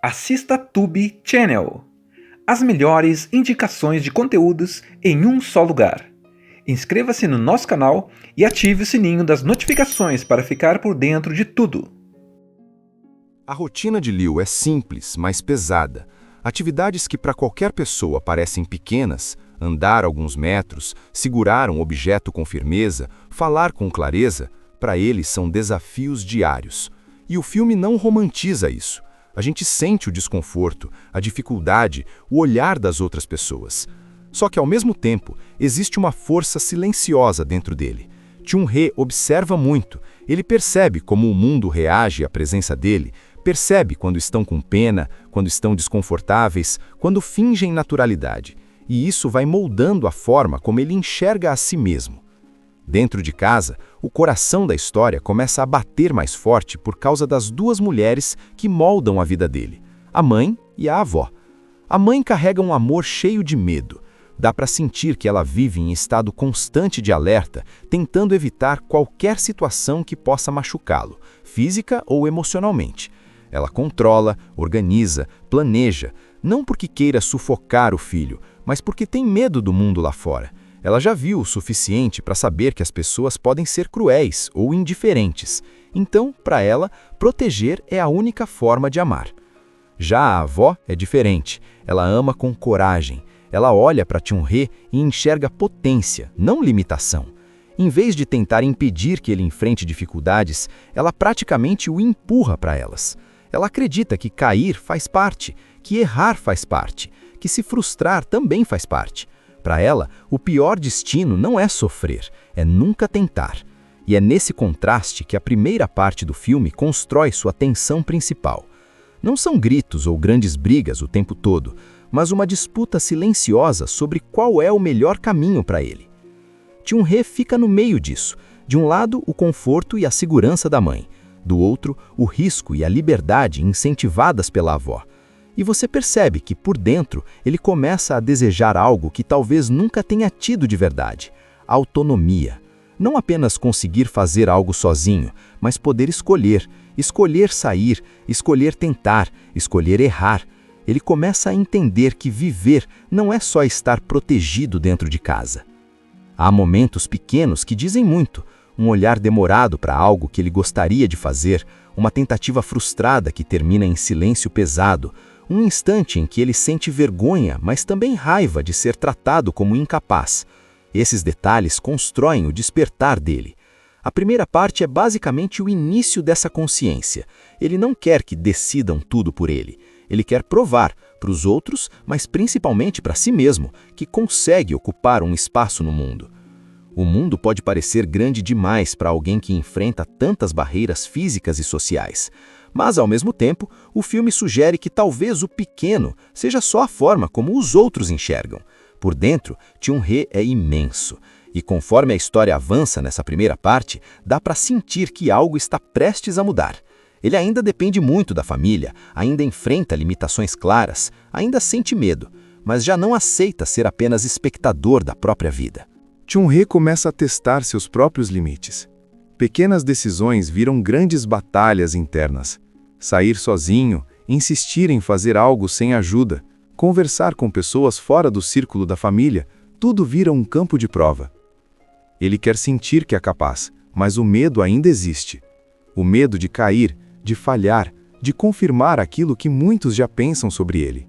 Assista Tube Channel. As melhores indicações de conteúdos em um só lugar. Inscreva-se no nosso canal e ative o sininho das notificações para ficar por dentro de tudo. A rotina de Liu é simples, mas pesada. Atividades que para qualquer pessoa parecem pequenas, andar alguns metros, segurar um objeto com firmeza, falar com clareza, para ele são desafios diários. E o filme não romantiza isso. A gente sente o desconforto, a dificuldade, o olhar das outras pessoas. Só que, ao mesmo tempo, existe uma força silenciosa dentro dele. Chun-He observa muito, ele percebe como o mundo reage à presença dele, percebe quando estão com pena, quando estão desconfortáveis, quando fingem naturalidade. E isso vai moldando a forma como ele enxerga a si mesmo. Dentro de casa, o coração da história começa a bater mais forte por causa das duas mulheres que moldam a vida dele, a mãe e a avó. A mãe carrega um amor cheio de medo. Dá para sentir que ela vive em estado constante de alerta, tentando evitar qualquer situação que possa machucá-lo, física ou emocionalmente. Ela controla, organiza, planeja, não porque queira sufocar o filho, mas porque tem medo do mundo lá fora. Ela já viu o suficiente para saber que as pessoas podem ser cruéis ou indiferentes. Então, para ela, proteger é a única forma de amar. Já a avó é diferente. Ela ama com coragem. Ela olha para Chun-He e enxerga potência, não limitação. Em vez de tentar impedir que ele enfrente dificuldades, ela praticamente o empurra para elas. Ela acredita que cair faz parte, que errar faz parte, que se frustrar também faz parte. Para ela, o pior destino não é sofrer, é nunca tentar. E é nesse contraste que a primeira parte do filme constrói sua tensão principal. Não são gritos ou grandes brigas o tempo todo, mas uma disputa silenciosa sobre qual é o melhor caminho para ele. Chun-He fica no meio disso. De um lado, o conforto e a segurança da mãe. Do outro, o risco e a liberdade incentivadas pela avó. E você percebe que, por dentro, ele começa a desejar algo que talvez nunca tenha tido de verdade: autonomia. Não apenas conseguir fazer algo sozinho, mas poder escolher sair, escolher tentar, escolher errar. Ele começa a entender que viver não é só estar protegido dentro de casa. Há momentos pequenos que dizem muito: um olhar demorado para algo que ele gostaria de fazer, uma tentativa frustrada que termina em silêncio pesado, um instante em que ele sente vergonha, mas também raiva de ser tratado como incapaz. Esses detalhes constroem o despertar dele. A primeira parte é basicamente o início dessa consciência. Ele não quer que decidam tudo por ele. Ele quer provar, para os outros, mas principalmente para si mesmo, que consegue ocupar um espaço no mundo. O mundo pode parecer grande demais para alguém que enfrenta tantas barreiras físicas e sociais. Mas, ao mesmo tempo, o filme sugere que talvez o pequeno seja só a forma como os outros enxergam. Por dentro, Chun-He é imenso. E conforme a história avança nessa primeira parte, dá para sentir que algo está prestes a mudar. Ele ainda depende muito da família, ainda enfrenta limitações claras, ainda sente medo, mas já não aceita ser apenas espectador da própria vida. Chun-He começa a testar seus próprios limites. Pequenas decisões viram grandes batalhas internas. Sair sozinho, insistir em fazer algo sem ajuda, conversar com pessoas fora do círculo da família, tudo vira um campo de prova. Ele quer sentir que é capaz, mas o medo ainda existe. O medo de cair, de falhar, de confirmar aquilo que muitos já pensam sobre ele.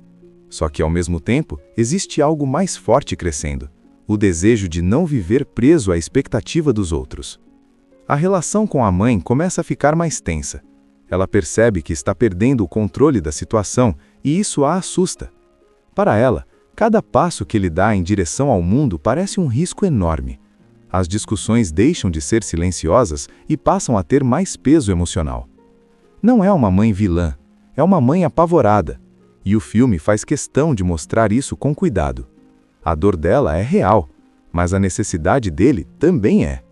Só que, ao mesmo tempo, existe algo mais forte crescendo: o desejo de não viver preso à expectativa dos outros. A relação com a mãe começa a ficar mais tensa. Ela percebe que está perdendo o controle da situação e isso a assusta. Para ela, cada passo que ele dá em direção ao mundo parece um risco enorme. As discussões deixam de ser silenciosas e passam a ter mais peso emocional. Não é uma mãe vilã, é uma mãe apavorada. E o filme faz questão de mostrar isso com cuidado. A dor dela é real, mas a necessidade dele também é.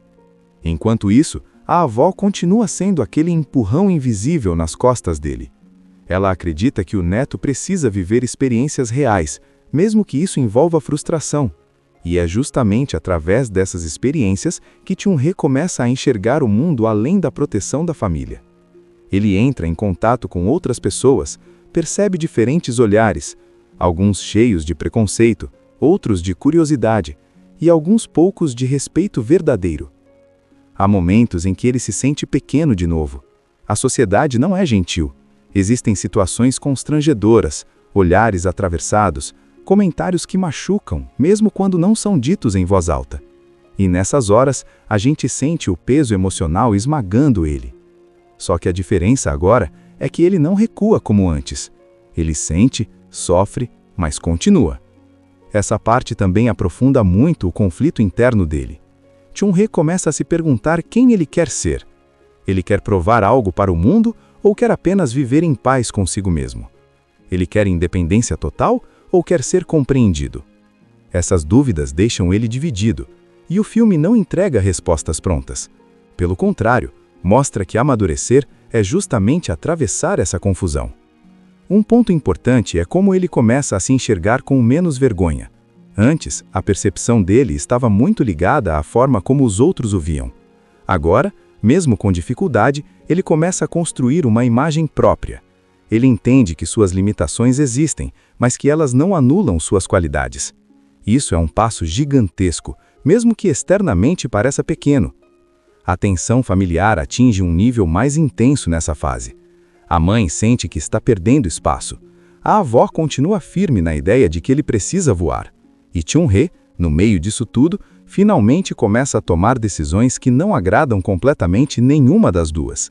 Enquanto isso, a avó continua sendo aquele empurrão invisível nas costas dele. Ela acredita que o neto precisa viver experiências reais, mesmo que isso envolva frustração. E é justamente através dessas experiências que Chun-He começa a enxergar o mundo além da proteção da família. Ele entra em contato com outras pessoas, percebe diferentes olhares, alguns cheios de preconceito, outros de curiosidade e alguns poucos de respeito verdadeiro. Há momentos em que ele se sente pequeno de novo. A sociedade não é gentil. Existem situações constrangedoras, olhares atravessados, comentários que machucam, mesmo quando não são ditos em voz alta. E nessas horas, a gente sente o peso emocional esmagando ele. Só que a diferença agora é que ele não recua como antes. Ele sente, sofre, mas continua. Essa parte também aprofunda muito o conflito interno dele. Chun-He começa a se perguntar quem ele quer ser. Ele quer provar algo para o mundo ou quer apenas viver em paz consigo mesmo? Ele quer independência total ou quer ser compreendido? Essas dúvidas deixam ele dividido, e o filme não entrega respostas prontas. Pelo contrário, mostra que amadurecer é justamente atravessar essa confusão. Um ponto importante é como ele começa a se enxergar com menos vergonha. Antes, a percepção dele estava muito ligada à forma como os outros o viam. Agora, mesmo com dificuldade, ele começa a construir uma imagem própria. Ele entende que suas limitações existem, mas que elas não anulam suas qualidades. Isso é um passo gigantesco, mesmo que externamente pareça pequeno. A tensão familiar atinge um nível mais intenso nessa fase. A mãe sente que está perdendo espaço. A avó continua firme na ideia de que ele precisa voar. E Chun-He, no meio disso tudo, finalmente começa a tomar decisões que não agradam completamente nenhuma das duas.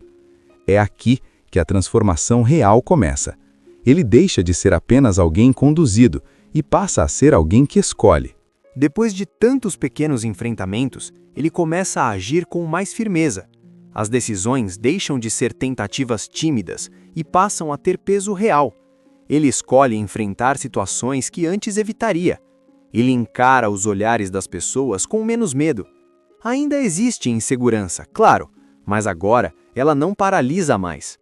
É aqui que a transformação real começa. Ele deixa de ser apenas alguém conduzido e passa a ser alguém que escolhe. Depois de tantos pequenos enfrentamentos, ele começa a agir com mais firmeza. As decisões deixam de ser tentativas tímidas e passam a ter peso real. Ele escolhe enfrentar situações que antes evitaria. Ele encara os olhares das pessoas com menos medo. Ainda existe insegurança, claro, mas agora ela não paralisa mais.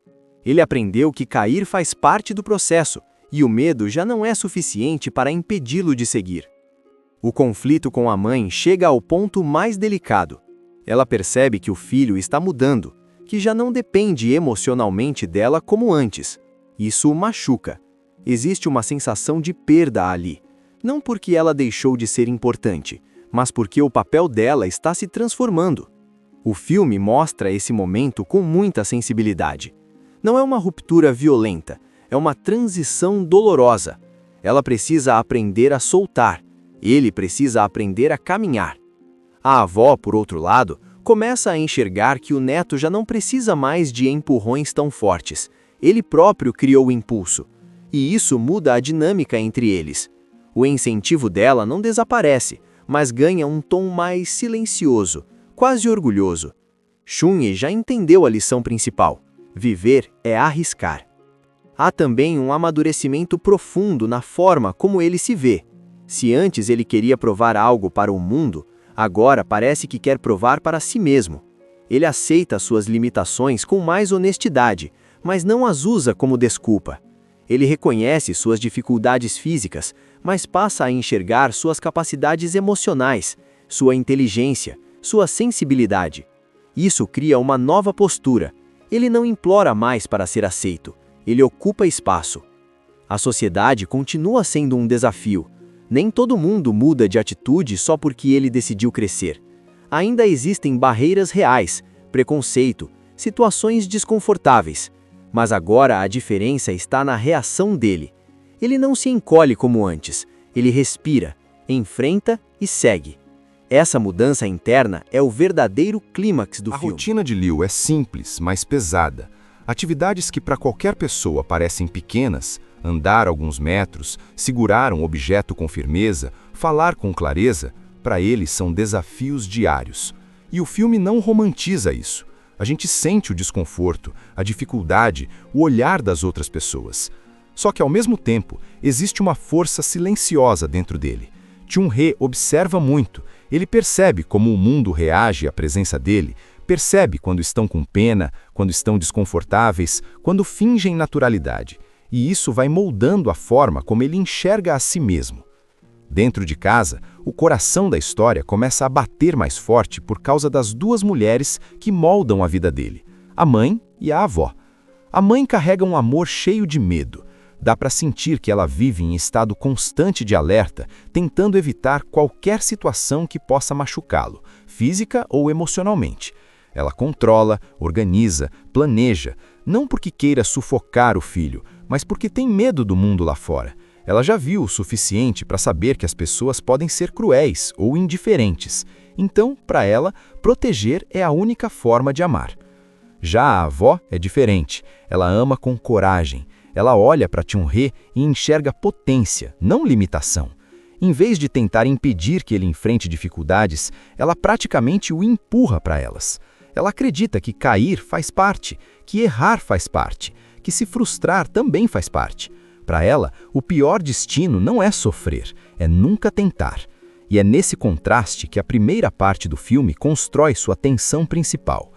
Ele aprendeu que cair faz parte do processo e o medo já não é suficiente para impedi-lo de seguir. O conflito com a mãe chega ao ponto mais delicado. Ela percebe que o filho está mudando, que já não depende emocionalmente dela como antes. Isso o machuca. Existe uma sensação de perda ali. Não porque ela deixou de ser importante, mas porque o papel dela está se transformando. O filme mostra esse momento com muita sensibilidade. Não é uma ruptura violenta, é uma transição dolorosa. Ela precisa aprender a soltar. Ele precisa aprender a caminhar. A avó, por outro lado, começa a enxergar que o neto já não precisa mais de empurrões tão fortes. Ele próprio criou o impulso. E isso muda a dinâmica entre eles. O incentivo dela não desaparece, mas ganha um tom mais silencioso, quase orgulhoso. Chun-He já entendeu a lição principal. Viver é arriscar. Há também um amadurecimento profundo na forma como ele se vê. Se antes ele queria provar algo para o mundo, agora parece que quer provar para si mesmo. Ele aceita suas limitações com mais honestidade, mas não as usa como desculpa. Ele reconhece suas dificuldades físicas, mas passa a enxergar suas capacidades emocionais, sua inteligência, sua sensibilidade. Isso cria uma nova postura. Ele não implora mais para ser aceito, ele ocupa espaço. A sociedade continua sendo um desafio. Nem todo mundo muda de atitude só porque ele decidiu crescer. Ainda existem barreiras reais, preconceito, situações desconfortáveis. Mas agora a diferença está na reação dele. Ele não se encolhe como antes, ele respira, enfrenta e segue. Essa mudança interna é o verdadeiro clímax do filme. A rotina de Liu é simples, mas pesada. Atividades que para qualquer pessoa parecem pequenas, andar alguns metros, segurar um objeto com firmeza, falar com clareza, para ele são desafios diários. E o filme não romantiza isso. A gente sente o desconforto, a dificuldade, o olhar das outras pessoas. Só que, ao mesmo tempo, existe uma força silenciosa dentro dele. Chun-He observa muito. Ele percebe como o mundo reage à presença dele, percebe quando estão com pena, quando estão desconfortáveis, quando fingem naturalidade. E isso vai moldando a forma como ele enxerga a si mesmo. Dentro de casa, o coração da história começa a bater mais forte por causa das duas mulheres que moldam a vida dele, a mãe e a avó. A mãe carrega um amor cheio de medo. Dá para sentir que ela vive em estado constante de alerta, tentando evitar qualquer situação que possa machucá-lo, física ou emocionalmente. Ela controla, organiza, planeja, não porque queira sufocar o filho, mas porque tem medo do mundo lá fora. Ela já viu o suficiente para saber que as pessoas podem ser cruéis ou indiferentes. Então, para ela, proteger é a única forma de amar. Já a avó é diferente. Ela ama com coragem. Ela olha para Chun-Hee e enxerga potência, não limitação. Em vez de tentar impedir que ele enfrente dificuldades, ela praticamente o empurra para elas. Ela acredita que cair faz parte, que errar faz parte, que se frustrar também faz parte. Para ela, o pior destino não é sofrer, é nunca tentar. E é nesse contraste que a primeira parte do filme constrói sua tensão principal.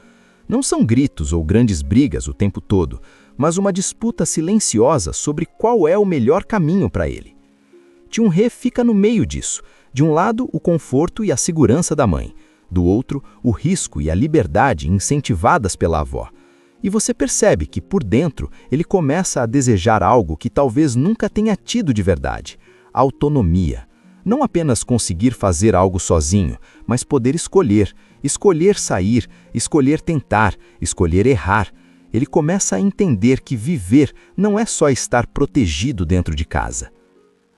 Não são gritos ou grandes brigas o tempo todo, mas uma disputa silenciosa sobre qual é o melhor caminho para ele. Chun-Hee fica no meio disso. De um lado, o conforto e a segurança da mãe. Do outro, o risco e a liberdade incentivadas pela avó. E você percebe que, por dentro, ele começa a desejar algo que talvez nunca tenha tido de verdade: autonomia. Não apenas conseguir fazer algo sozinho, mas poder escolher sair, escolher tentar, escolher errar. Ele começa a entender que viver não é só estar protegido dentro de casa.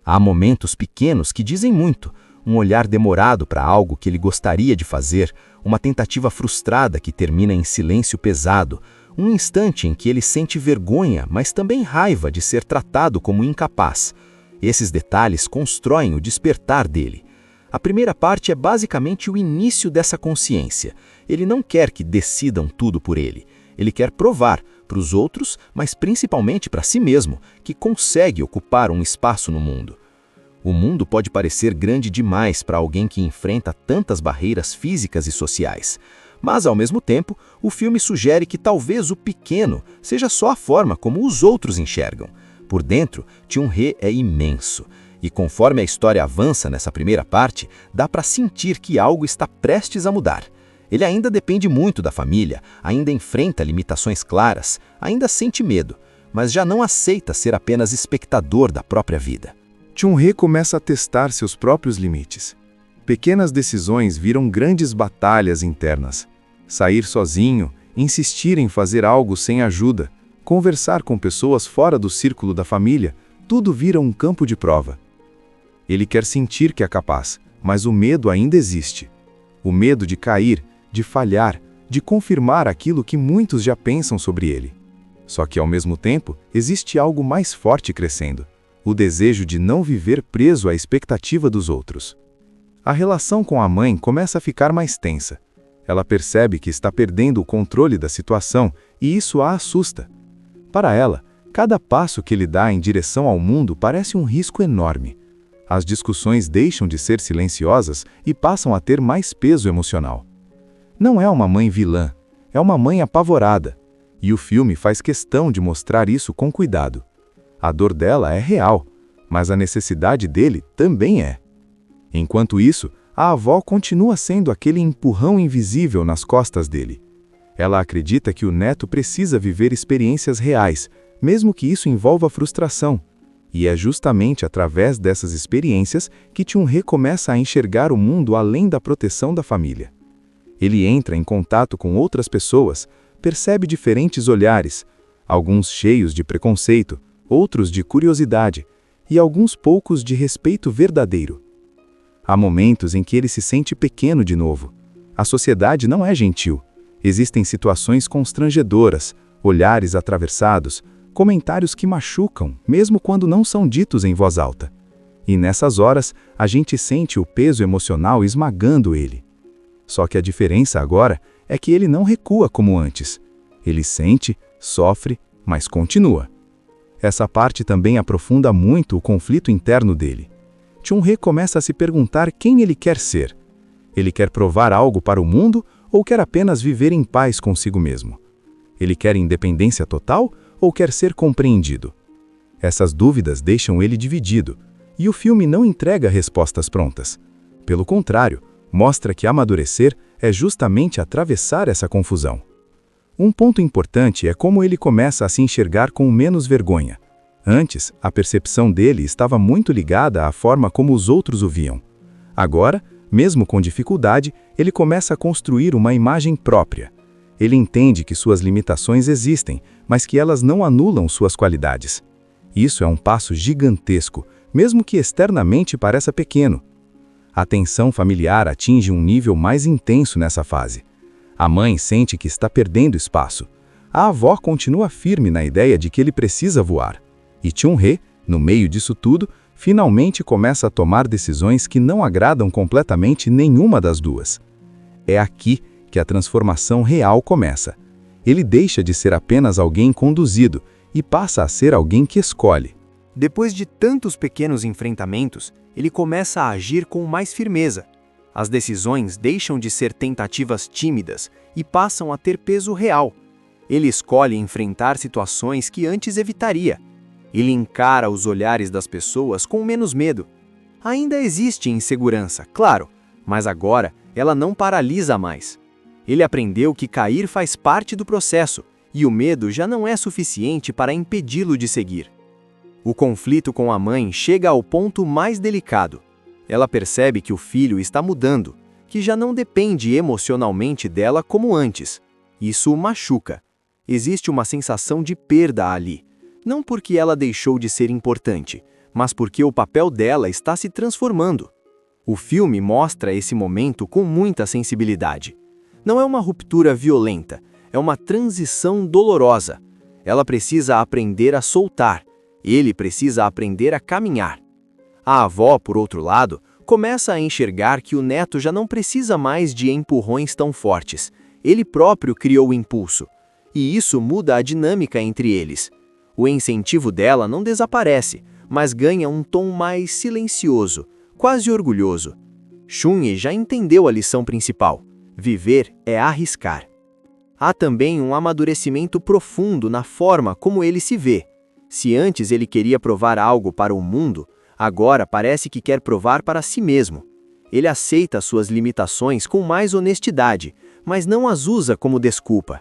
Há momentos pequenos que dizem muito, um olhar demorado para algo que ele gostaria de fazer, uma tentativa frustrada que termina em silêncio pesado, um instante em que ele sente vergonha, mas também raiva de ser tratado como incapaz. Esses detalhes constroem o despertar dele. A primeira parte é basicamente o início dessa consciência. Ele não quer que decidam tudo por ele. Ele quer provar para os outros, mas principalmente para si mesmo, que consegue ocupar um espaço no mundo. O mundo pode parecer grande demais para alguém que enfrenta tantas barreiras físicas e sociais. Mas, ao mesmo tempo, o filme sugere que talvez o pequeno seja só a forma como os outros enxergam. Por dentro, Chun-Hee é imenso. E conforme a história avança nessa primeira parte, dá para sentir que algo está prestes a mudar. Ele ainda depende muito da família, ainda enfrenta limitações claras, ainda sente medo, mas já não aceita ser apenas espectador da própria vida. Chun-Hee começa a testar seus próprios limites. Pequenas decisões viram grandes batalhas internas. Sair sozinho, insistir em fazer algo sem ajuda, conversar com pessoas fora do círculo da família, tudo vira um campo de prova. Ele quer sentir que é capaz, mas o medo ainda existe. O medo de cair, de falhar, de confirmar aquilo que muitos já pensam sobre ele. Só que, ao mesmo tempo, existe algo mais forte crescendo: o desejo de não viver preso à expectativa dos outros. A relação com a mãe começa a ficar mais tensa. Ela percebe que está perdendo o controle da situação e isso a assusta. Para ela, cada passo que ele dá em direção ao mundo parece um risco enorme. As discussões deixam de ser silenciosas e passam a ter mais peso emocional. Não é uma mãe vilã, é uma mãe apavorada. E o filme faz questão de mostrar isso com cuidado. A dor dela é real, mas a necessidade dele também é. Enquanto isso, a avó continua sendo aquele empurrão invisível nas costas dele. Ela acredita que o neto precisa viver experiências reais, mesmo que isso envolva frustração. E é justamente através dessas experiências que Chun-Hee começa a enxergar o mundo além da proteção da família. Ele entra em contato com outras pessoas, percebe diferentes olhares, alguns cheios de preconceito, outros de curiosidade e alguns poucos de respeito verdadeiro. Há momentos em que ele se sente pequeno de novo. A sociedade não é gentil. Existem situações constrangedoras, olhares atravessados, comentários que machucam, mesmo quando não são ditos em voz alta. E nessas horas, a gente sente o peso emocional esmagando ele. Só que a diferença agora é que ele não recua como antes. Ele sente, sofre, mas continua. Essa parte também aprofunda muito o conflito interno dele. Chun-Hee começa a se perguntar quem ele quer ser. Ele quer provar algo para o mundo ou quer apenas viver em paz consigo mesmo? Ele quer independência total ou quer ser compreendido? Essas dúvidas deixam ele dividido, e o filme não entrega respostas prontas. Pelo contrário, mostra que amadurecer é justamente atravessar essa confusão. Um ponto importante é como ele começa a se enxergar com menos vergonha. Antes, a percepção dele estava muito ligada à forma como os outros o viam. Agora, mesmo com dificuldade, ele começa a construir uma imagem própria. Ele entende que suas limitações existem, mas que elas não anulam suas qualidades. Isso é um passo gigantesco, mesmo que externamente pareça pequeno. A tensão familiar atinge um nível mais intenso nessa fase. A mãe sente que está perdendo espaço. A avó continua firme na ideia de que ele precisa voar. E Chun-Hee, no meio disso tudo, finalmente começa a tomar decisões que não agradam completamente nenhuma das duas. É aqui que a transformação real começa. Ele deixa de ser apenas alguém conduzido e passa a ser alguém que escolhe. Depois de tantos pequenos enfrentamentos, ele começa a agir com mais firmeza. As decisões deixam de ser tentativas tímidas e passam a ter peso real. Ele escolhe enfrentar situações que antes evitaria. Ele encara os olhares das pessoas com menos medo. Ainda existe insegurança, claro, mas agora ela não paralisa mais. Ele aprendeu que cair faz parte do processo e o medo já não é suficiente para impedi-lo de seguir. O conflito com a mãe chega ao ponto mais delicado. Ela percebe que o filho está mudando, que já não depende emocionalmente dela como antes. Isso o machuca. Existe uma sensação de perda ali. Não porque ela deixou de ser importante, mas porque o papel dela está se transformando. O filme mostra esse momento com muita sensibilidade. Não é uma ruptura violenta, é uma transição dolorosa. Ela precisa aprender a soltar, ele precisa aprender a caminhar. A avó, por outro lado, começa a enxergar que o neto já não precisa mais de empurrões tão fortes. Ele próprio criou o impulso. E isso muda a dinâmica entre eles. O incentivo dela não desaparece, mas ganha um tom mais silencioso, quase orgulhoso. Chun-Hee já entendeu a lição principal. Viver é arriscar. Há também um amadurecimento profundo na forma como ele se vê. Se antes ele queria provar algo para o mundo, agora parece que quer provar para si mesmo. Ele aceita suas limitações com mais honestidade, mas não as usa como desculpa.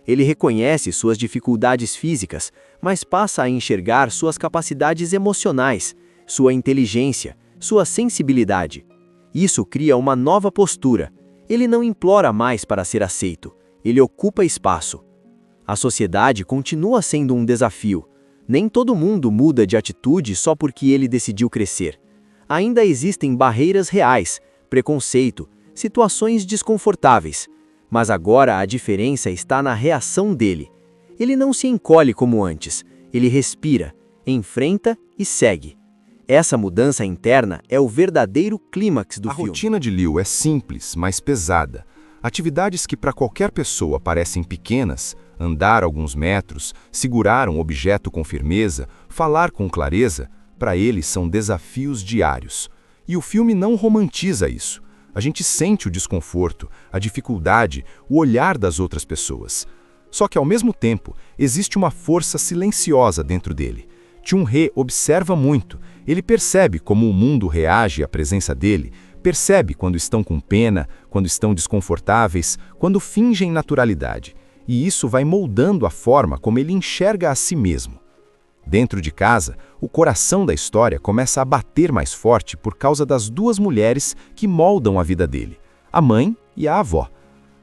Ele reconhece suas dificuldades físicas, mas passa a enxergar suas capacidades emocionais, sua inteligência, sua sensibilidade. Isso cria uma nova postura. Ele não implora mais para ser aceito, ele ocupa espaço. A sociedade continua sendo um desafio. Nem todo mundo muda de atitude só porque ele decidiu crescer. Ainda existem barreiras reais, preconceito, situações desconfortáveis. Mas agora a diferença está na reação dele. Ele não se encolhe como antes, ele respira, enfrenta e segue. Essa mudança interna é o verdadeiro clímax do filme. A rotina de Liu é simples, mas pesada. Atividades que para qualquer pessoa parecem pequenas, andar alguns metros, segurar um objeto com firmeza, falar com clareza, para ele são desafios diários. E o filme não romantiza isso. A gente sente o desconforto, a dificuldade, o olhar das outras pessoas. Só que, ao mesmo tempo, existe uma força silenciosa dentro dele. Chun-Hee observa muito. Ele percebe como o mundo reage à presença dele, percebe quando estão com pena, quando estão desconfortáveis, quando fingem naturalidade. E isso vai moldando a forma como ele enxerga a si mesmo. Dentro de casa, o coração da história começa a bater mais forte por causa das duas mulheres que moldam a vida dele, a mãe e a avó.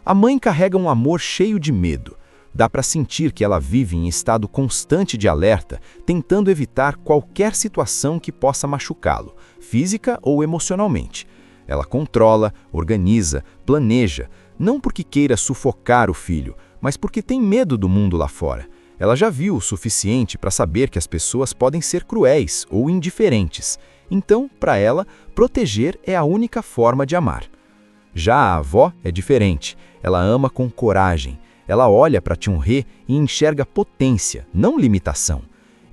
A mãe carrega um amor cheio de medo. Dá para sentir que ela vive em estado constante de alerta, tentando evitar qualquer situação que possa machucá-lo, física ou emocionalmente. Ela controla, organiza, planeja, não porque queira sufocar o filho, mas porque tem medo do mundo lá fora. Ela já viu o suficiente para saber que as pessoas podem ser cruéis ou indiferentes. Então, para ela, proteger é a única forma de amar. Já a avó é diferente. Ela ama com coragem. Ela olha para Chun-Hee e enxerga potência, não limitação.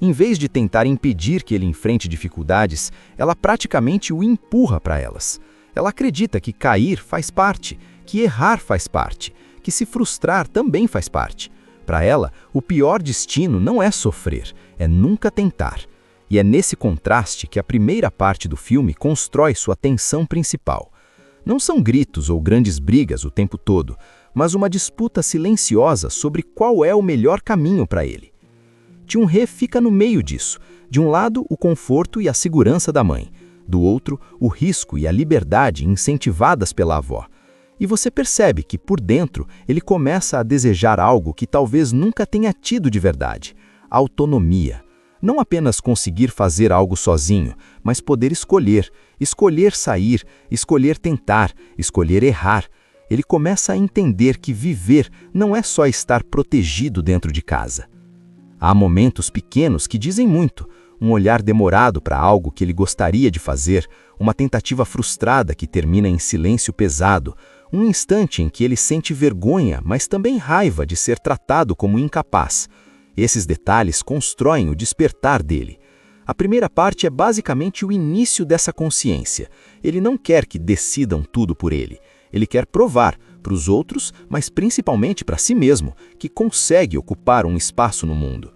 Em vez de tentar impedir que ele enfrente dificuldades, ela praticamente o empurra para elas. Ela acredita que cair faz parte, que errar faz parte, que se frustrar também faz parte. Para ela, o pior destino não é sofrer, é nunca tentar. E é nesse contraste que a primeira parte do filme constrói sua tensão principal. Não são gritos ou grandes brigas o tempo todo, mas uma disputa silenciosa sobre qual é o melhor caminho para ele. Chun-Hee fica no meio disso. De um lado, o conforto e a segurança da mãe. Do outro, o risco e a liberdade incentivadas pela avó. E você percebe que, por dentro, ele começa a desejar algo que talvez nunca tenha tido de verdade: autonomia. Não apenas conseguir fazer algo sozinho, mas poder escolher sair, escolher tentar, escolher errar. Ele começa a entender que viver não é só estar protegido dentro de casa. Há momentos pequenos que dizem muito: um olhar demorado para algo que ele gostaria de fazer, uma tentativa frustrada que termina em silêncio pesado, um instante em que ele sente vergonha, mas também raiva de ser tratado como incapaz. Esses detalhes constroem o despertar dele. A primeira parte é basicamente o início dessa consciência. Ele não quer que decidam tudo por ele. Ele quer provar para os outros, mas principalmente para si mesmo, que consegue ocupar um espaço no mundo.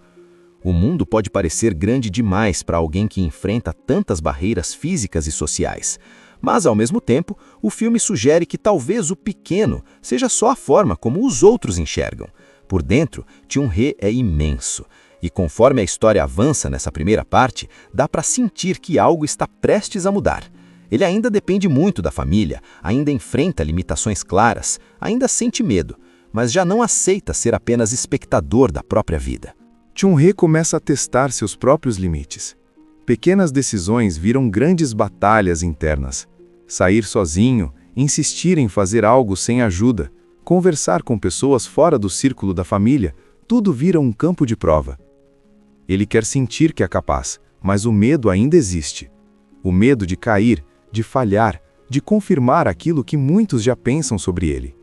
O mundo pode parecer grande demais para alguém que enfrenta tantas barreiras físicas e sociais. Mas, ao mesmo tempo, o filme sugere que talvez o pequeno seja só a forma como os outros enxergam. Por dentro, Chun-Hee é imenso. E conforme a história avança nessa primeira parte, dá para sentir que algo está prestes a mudar. Ele ainda depende muito da família, ainda enfrenta limitações claras, ainda sente medo, mas já não aceita ser apenas espectador da própria vida. Chun-Hee começa a testar seus próprios limites. Pequenas decisões viram grandes batalhas internas. Sair sozinho, insistir em fazer algo sem ajuda, conversar com pessoas fora do círculo da família, tudo vira um campo de prova. Ele quer sentir que é capaz, mas o medo ainda existe. O medo de cair, de falhar, de confirmar aquilo que muitos já pensam sobre ele.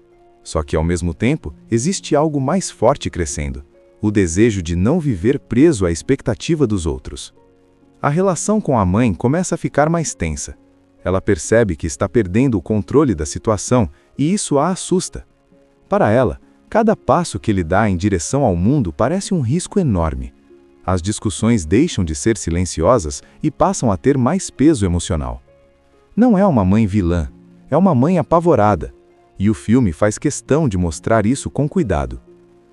Só que, ao mesmo tempo, existe algo mais forte crescendo: o desejo de não viver preso à expectativa dos outros. A relação com a mãe começa a ficar mais tensa. Ela percebe que está perdendo o controle da situação e isso a assusta. Para ela, cada passo que ele dá em direção ao mundo parece um risco enorme. As discussões deixam de ser silenciosas e passam a ter mais peso emocional. Não é uma mãe vilã, é uma mãe apavorada. E o filme faz questão de mostrar isso com cuidado.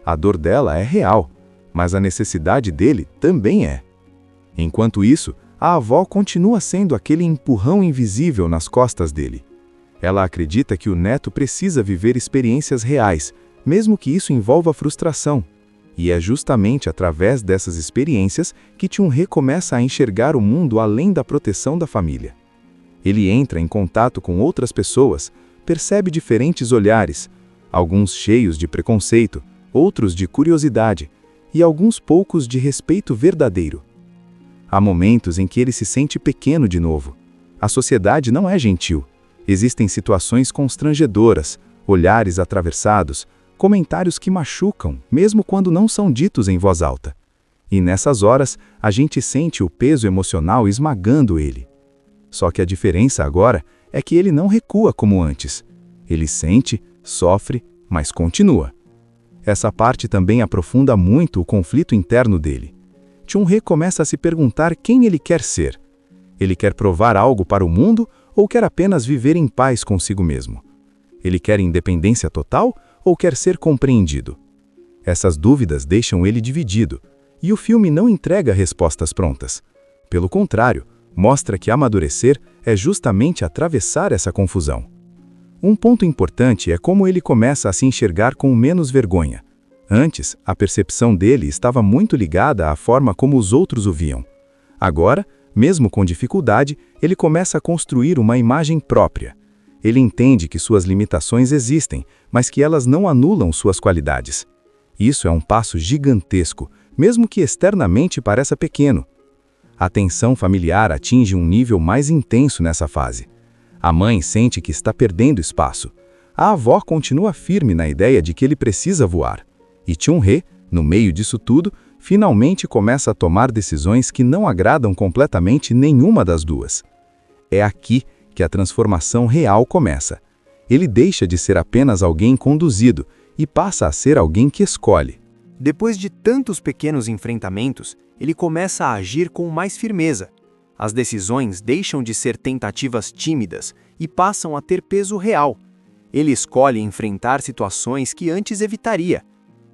A dor dela é real, mas a necessidade dele também é. Enquanto isso, a avó continua sendo aquele empurrão invisível nas costas dele. Ela acredita que o neto precisa viver experiências reais, mesmo que isso envolva frustração. E é justamente através dessas experiências que Chun-Hee começa a enxergar o mundo além da proteção da família. Ele entra em contato com outras pessoas, percebe diferentes olhares, alguns cheios de preconceito, outros de curiosidade e alguns poucos de respeito verdadeiro. Há momentos em que ele se sente pequeno de novo. A sociedade não é gentil. Existem situações constrangedoras, olhares atravessados, comentários que machucam, mesmo quando não são ditos em voz alta. E nessas horas, a gente sente o peso emocional esmagando ele. Só que a diferença agora é que ele não recua como antes. Ele sente, sofre, mas continua. Essa parte também aprofunda muito o conflito interno dele. Chun-Hee começa a se perguntar quem ele quer ser. Ele quer provar algo para o mundo ou quer apenas viver em paz consigo mesmo? Ele quer independência total ou quer ser compreendido? Essas dúvidas deixam ele dividido, e o filme não entrega respostas prontas. Pelo contrário, mostra que amadurecer é justamente atravessar essa confusão. Um ponto importante é como ele começa a se enxergar com menos vergonha. Antes, a percepção dele estava muito ligada à forma como os outros o viam. Agora, mesmo com dificuldade, ele começa a construir uma imagem própria. Ele entende que suas limitações existem, mas que elas não anulam suas qualidades. Isso é um passo gigantesco, mesmo que externamente pareça pequeno. A tensão familiar atinge um nível mais intenso nessa fase. A mãe sente que está perdendo espaço. A avó continua firme na ideia de que ele precisa voar. E Chun-Hee, no meio disso tudo, finalmente começa a tomar decisões que não agradam completamente nenhuma das duas. É aqui que a transformação real começa. Ele deixa de ser apenas alguém conduzido e passa a ser alguém que escolhe. Depois de tantos pequenos enfrentamentos, ele começa a agir com mais firmeza. As decisões deixam de ser tentativas tímidas e passam a ter peso real. Ele escolhe enfrentar situações que antes evitaria.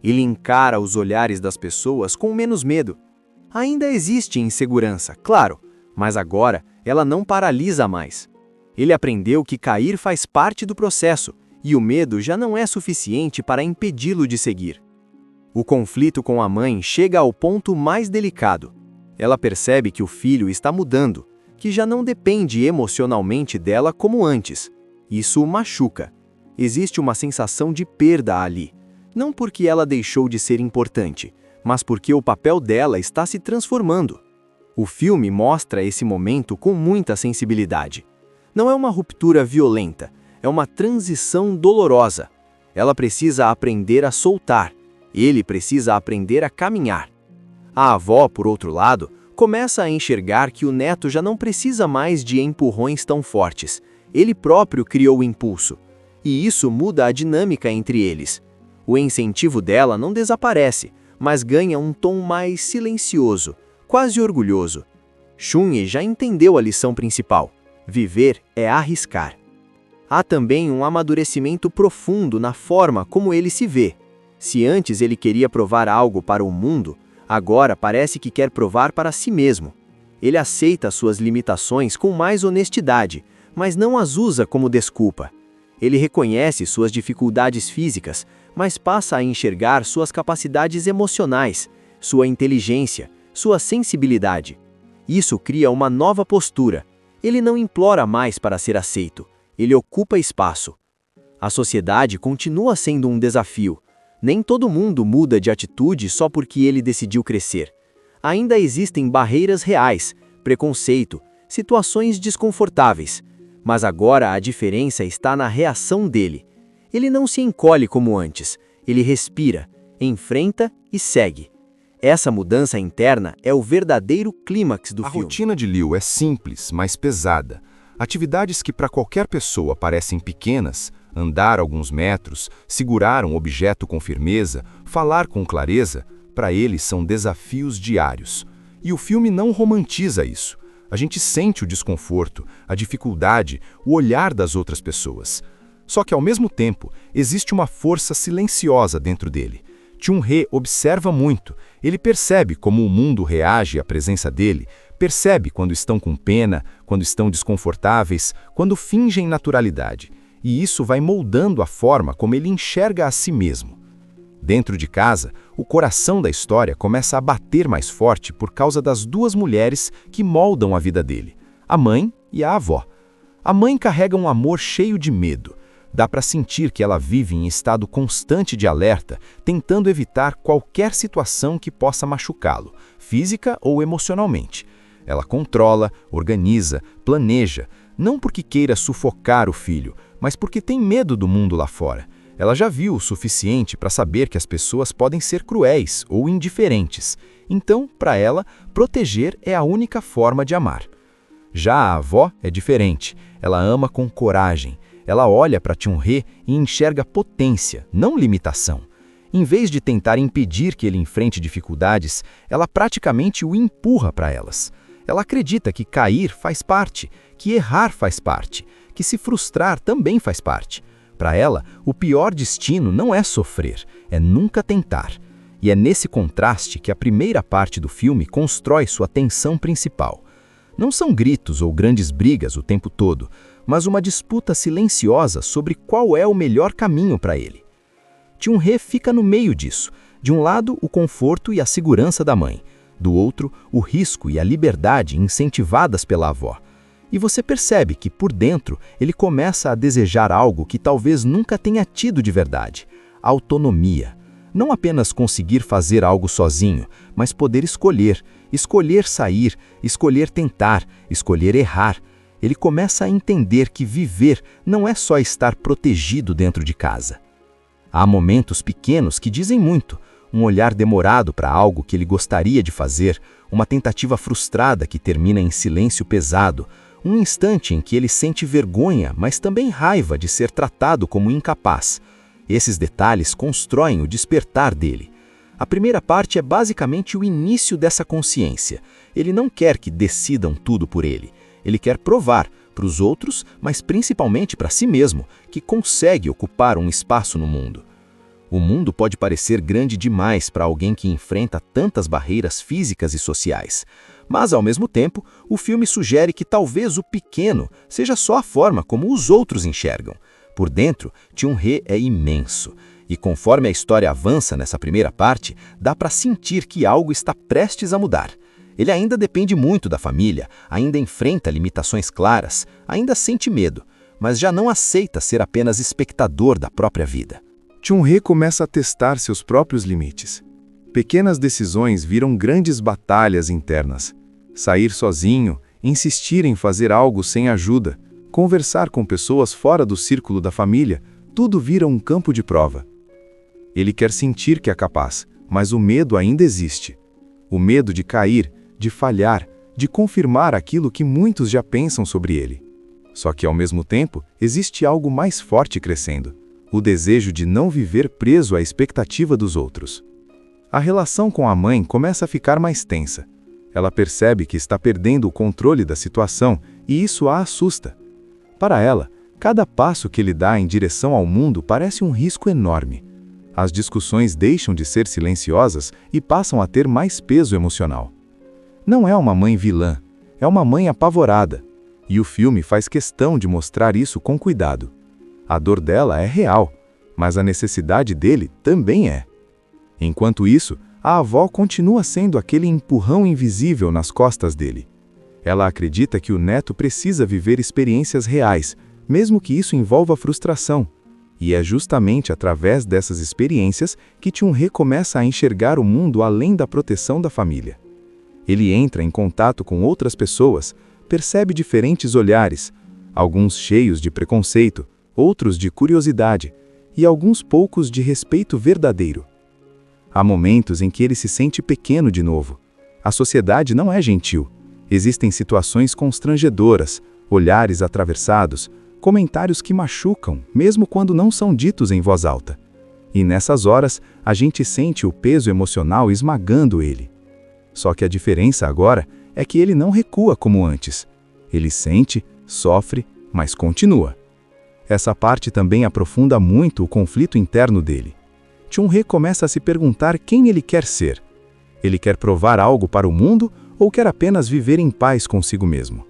Ele encara os olhares das pessoas com menos medo. Ainda existe insegurança, claro, mas agora ela não paralisa mais. Ele aprendeu que cair faz parte do processo, e o medo já não é suficiente para impedi-lo de seguir. O conflito com a mãe chega ao ponto mais delicado. Ela percebe que o filho está mudando, que já não depende emocionalmente dela como antes. Isso o machuca. Existe uma sensação de perda ali, não porque ela deixou de ser importante, mas porque o papel dela está se transformando. O filme mostra esse momento com muita sensibilidade. Não é uma ruptura violenta, é uma transição dolorosa. Ela precisa aprender a soltar, ele precisa aprender a caminhar. A avó, por outro lado, começa a enxergar que o neto já não precisa mais de empurrões tão fortes. Ele próprio criou o impulso. E isso muda a dinâmica entre eles. O incentivo dela não desaparece, mas ganha um tom mais silencioso, quase orgulhoso. Chunhee já entendeu a lição principal. Viver é arriscar. Há também um amadurecimento profundo na forma como ele se vê. Se antes ele queria provar algo para o mundo, agora parece que quer provar para si mesmo. Ele aceita suas limitações com mais honestidade, mas não as usa como desculpa. Ele reconhece suas dificuldades físicas, mas passa a enxergar suas capacidades emocionais, sua inteligência, sua sensibilidade. Isso cria uma nova postura. Ele não implora mais para ser aceito, ele ocupa espaço. A sociedade continua sendo um desafio. Nem todo mundo muda de atitude só porque ele decidiu crescer. Ainda existem barreiras reais, preconceito, situações desconfortáveis. Mas agora a diferença está na reação dele. Ele não se encolhe como antes, ele respira, enfrenta e segue. Essa mudança interna é o verdadeiro clímax do filme. A rotina de Liu é simples, mas pesada. Atividades que para qualquer pessoa parecem pequenas, andar alguns metros, segurar um objeto com firmeza, falar com clareza, para ele são desafios diários. E o filme não romantiza isso. A gente sente o desconforto, a dificuldade, o olhar das outras pessoas. Só que, ao mesmo tempo, existe uma força silenciosa dentro dele. Chunhee observa muito, ele percebe como o mundo reage à presença dele, percebe quando estão com pena, quando estão desconfortáveis, quando fingem naturalidade. E isso vai moldando a forma como ele enxerga a si mesmo. Dentro de casa, o coração da história começa a bater mais forte por causa das duas mulheres que moldam a vida dele, a mãe e a avó. A mãe carrega um amor cheio de medo. Dá para sentir que ela vive em estado constante de alerta, tentando evitar qualquer situação que possa machucá-lo, física ou emocionalmente. Ela controla, organiza, planeja, não porque queira sufocar o filho, mas porque tem medo do mundo lá fora. Ela já viu o suficiente para saber que as pessoas podem ser cruéis ou indiferentes. Então, para ela, proteger é a única forma de amar. Já a avó é diferente. Ela ama com coragem. Ela olha para Chunhee e enxerga potência, não limitação. Em vez de tentar impedir que ele enfrente dificuldades, ela praticamente o empurra para elas. Ela acredita que cair faz parte, que errar faz parte, que se frustrar também faz parte. Para ela, o pior destino não é sofrer, é nunca tentar. E é nesse contraste que a primeira parte do filme constrói sua tensão principal. Não são gritos ou grandes brigas o tempo todo, mas uma disputa silenciosa sobre qual é o melhor caminho para ele. Chunhee fica no meio disso. De um lado, o conforto e a segurança da mãe. Do outro, o risco e a liberdade incentivadas pela avó. E você percebe que, por dentro, ele começa a desejar algo que talvez nunca tenha tido de verdade: autonomia. Não apenas conseguir fazer algo sozinho, mas poder escolher sair, escolher tentar, escolher errar. Ele começa a entender que viver não é só estar protegido dentro de casa. Há momentos pequenos que dizem muito: um olhar demorado para algo que ele gostaria de fazer, uma tentativa frustrada que termina em silêncio pesado, um instante em que ele sente vergonha, mas também raiva de ser tratado como incapaz. Esses detalhes constroem o despertar dele. A primeira parte é basicamente o início dessa consciência. Ele não quer que decidam tudo por ele. Ele quer provar para os outros, mas principalmente para si mesmo, que consegue ocupar um espaço no mundo. O mundo pode parecer grande demais para alguém que enfrenta tantas barreiras físicas e sociais. Mas, ao mesmo tempo, o filme sugere que talvez o pequeno seja só a forma como os outros enxergam. Por dentro, Chun-He é imenso. E conforme a história avança nessa primeira parte, dá para sentir que algo está prestes a mudar. Ele ainda depende muito da família, ainda enfrenta limitações claras, ainda sente medo, mas já não aceita ser apenas espectador da própria vida. Chun-He começa a testar seus próprios limites. Pequenas decisões viram grandes batalhas internas. Sair sozinho, insistir em fazer algo sem ajuda, conversar com pessoas fora do círculo da família, tudo vira um campo de prova. Ele quer sentir que é capaz, mas o medo ainda existe. O medo de cair, de falhar, de confirmar aquilo que muitos já pensam sobre ele. Só que, ao mesmo tempo, existe algo mais forte crescendo: o desejo de não viver preso à expectativa dos outros. A relação com a mãe começa a ficar mais tensa. Ela percebe que está perdendo o controle da situação e isso a assusta. Para ela, cada passo que ele dá em direção ao mundo parece um risco enorme. As discussões deixam de ser silenciosas e passam a ter mais peso emocional. Não é uma mãe vilã, é uma mãe apavorada. E o filme faz questão de mostrar isso com cuidado. A dor dela é real, mas a necessidade dele também é. Enquanto isso, a avó continua sendo aquele empurrão invisível nas costas dele. Ela acredita que o neto precisa viver experiências reais, mesmo que isso envolva frustração. E é justamente através dessas experiências que Chun-He começa a enxergar o mundo além da proteção da família. Ele entra em contato com outras pessoas, percebe diferentes olhares, alguns cheios de preconceito, outros de curiosidade e alguns poucos de respeito verdadeiro. Há momentos em que ele se sente pequeno de novo. A sociedade não é gentil. Existem situações constrangedoras, olhares atravessados, comentários que machucam, mesmo quando não são ditos em voz alta. E nessas horas, a gente sente o peso emocional esmagando ele. Só que a diferença agora é que ele não recua como antes. Ele sente, sofre, mas continua. Essa parte também aprofunda muito o conflito interno dele. Chun-He começa a se perguntar quem ele quer ser. Ele quer provar algo para o mundo ou quer apenas viver em paz consigo mesmo?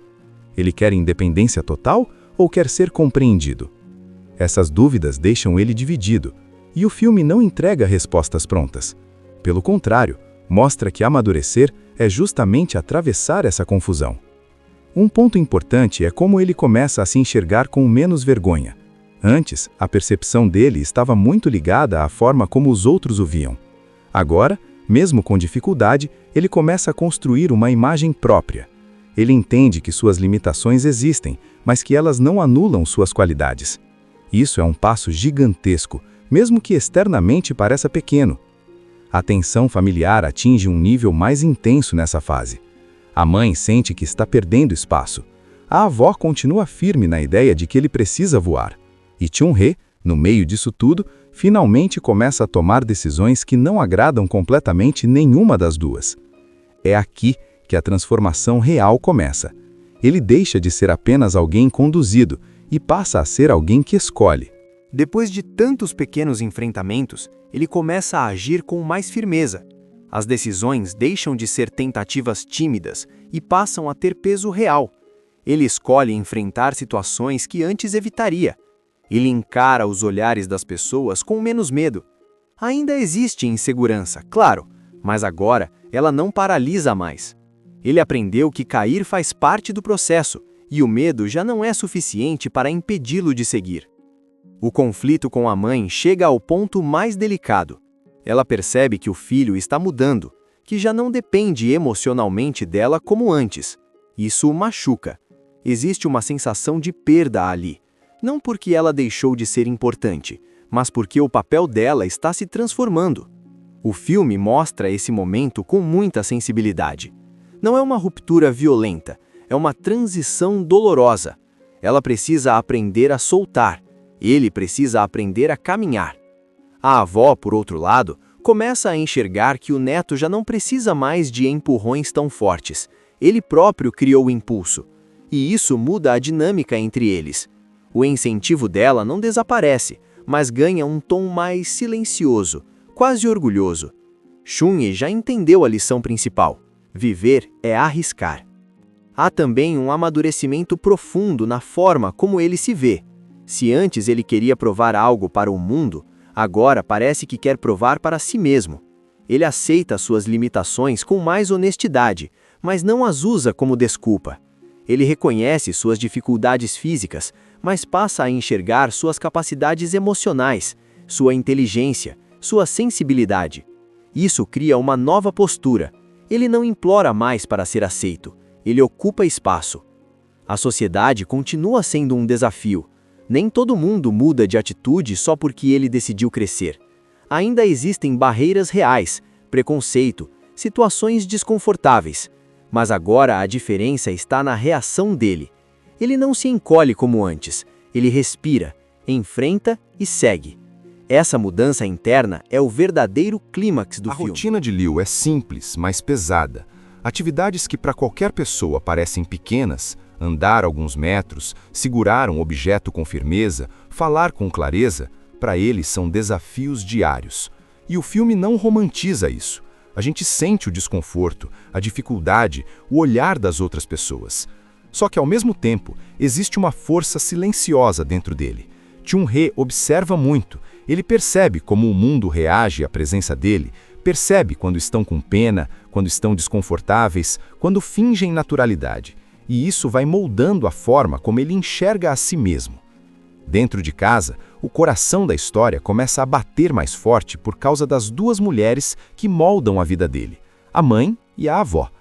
Ele quer independência total ou quer ser compreendido? Essas dúvidas deixam ele dividido, e o filme não entrega respostas prontas. Pelo contrário, mostra que amadurecer é justamente atravessar essa confusão. Um ponto importante é como ele começa a se enxergar com menos vergonha. Antes, a percepção dele estava muito ligada à forma como os outros o viam. Agora, mesmo com dificuldade, ele começa a construir uma imagem própria. Ele entende que suas limitações existem, mas que elas não anulam suas qualidades. Isso é um passo gigantesco, mesmo que externamente pareça pequeno. A tensão familiar atinge um nível mais intenso nessa fase. A mãe sente que está perdendo espaço. A avó continua firme na ideia de que ele precisa voar. E Chun-He, no meio disso tudo, finalmente começa a tomar decisões que não agradam completamente nenhuma das duas. É aqui que a transformação real começa. Ele deixa de ser apenas alguém conduzido e passa a ser alguém que escolhe. Depois de tantos pequenos enfrentamentos, ele começa a agir com mais firmeza. As decisões deixam de ser tentativas tímidas e passam a ter peso real. Ele escolhe enfrentar situações que antes evitaria. Ele encara os olhares das pessoas com menos medo. Ainda existe insegurança, claro, mas agora ela não paralisa mais. Ele aprendeu que cair faz parte do processo e o medo já não é suficiente para impedi-lo de seguir. O conflito com a mãe chega ao ponto mais delicado. Ela percebe que o filho está mudando, que já não depende emocionalmente dela como antes. Isso o machuca. Existe uma sensação de perda ali. Não porque ela deixou de ser importante, mas porque o papel dela está se transformando. O filme mostra esse momento com muita sensibilidade. Não é uma ruptura violenta, é uma transição dolorosa. Ela precisa aprender a soltar, ele precisa aprender a caminhar. A avó, por outro lado, começa a enxergar que o neto já não precisa mais de empurrões tão fortes. Ele próprio criou o impulso. E isso muda a dinâmica entre eles. O incentivo dela não desaparece, mas ganha um tom mais silencioso, quase orgulhoso. Chun-Yi já entendeu a lição principal: viver é arriscar. Há também um amadurecimento profundo na forma como ele se vê. Se antes ele queria provar algo para o mundo, agora parece que quer provar para si mesmo. Ele aceita suas limitações com mais honestidade, mas não as usa como desculpa. Ele reconhece suas dificuldades físicas, mas passa a enxergar suas capacidades emocionais, sua inteligência, sua sensibilidade. Isso cria uma nova postura. Ele não implora mais para ser aceito, ele ocupa espaço. A sociedade continua sendo um desafio. Nem todo mundo muda de atitude só porque ele decidiu crescer. Ainda existem barreiras reais, preconceito, situações desconfortáveis. Mas agora a diferença está na reação dele. Ele não se encolhe como antes, ele respira, enfrenta e segue. Essa mudança interna é o verdadeiro clímax do filme. A rotina de Liu é simples, mas pesada. Atividades que para qualquer pessoa parecem pequenas, andar alguns metros, segurar um objeto com firmeza, falar com clareza, para ele são desafios diários. E o filme não romantiza isso. A gente sente o desconforto, a dificuldade, o olhar das outras pessoas. Só que ao mesmo tempo, existe uma força silenciosa dentro dele. Chun-He observa muito, ele percebe como o mundo reage à presença dele, percebe quando estão com pena, quando estão desconfortáveis, quando fingem naturalidade. E isso vai moldando a forma como ele enxerga a si mesmo. Dentro de casa, o coração da história começa a bater mais forte por causa das duas mulheres que moldam a vida dele, a mãe e a avó.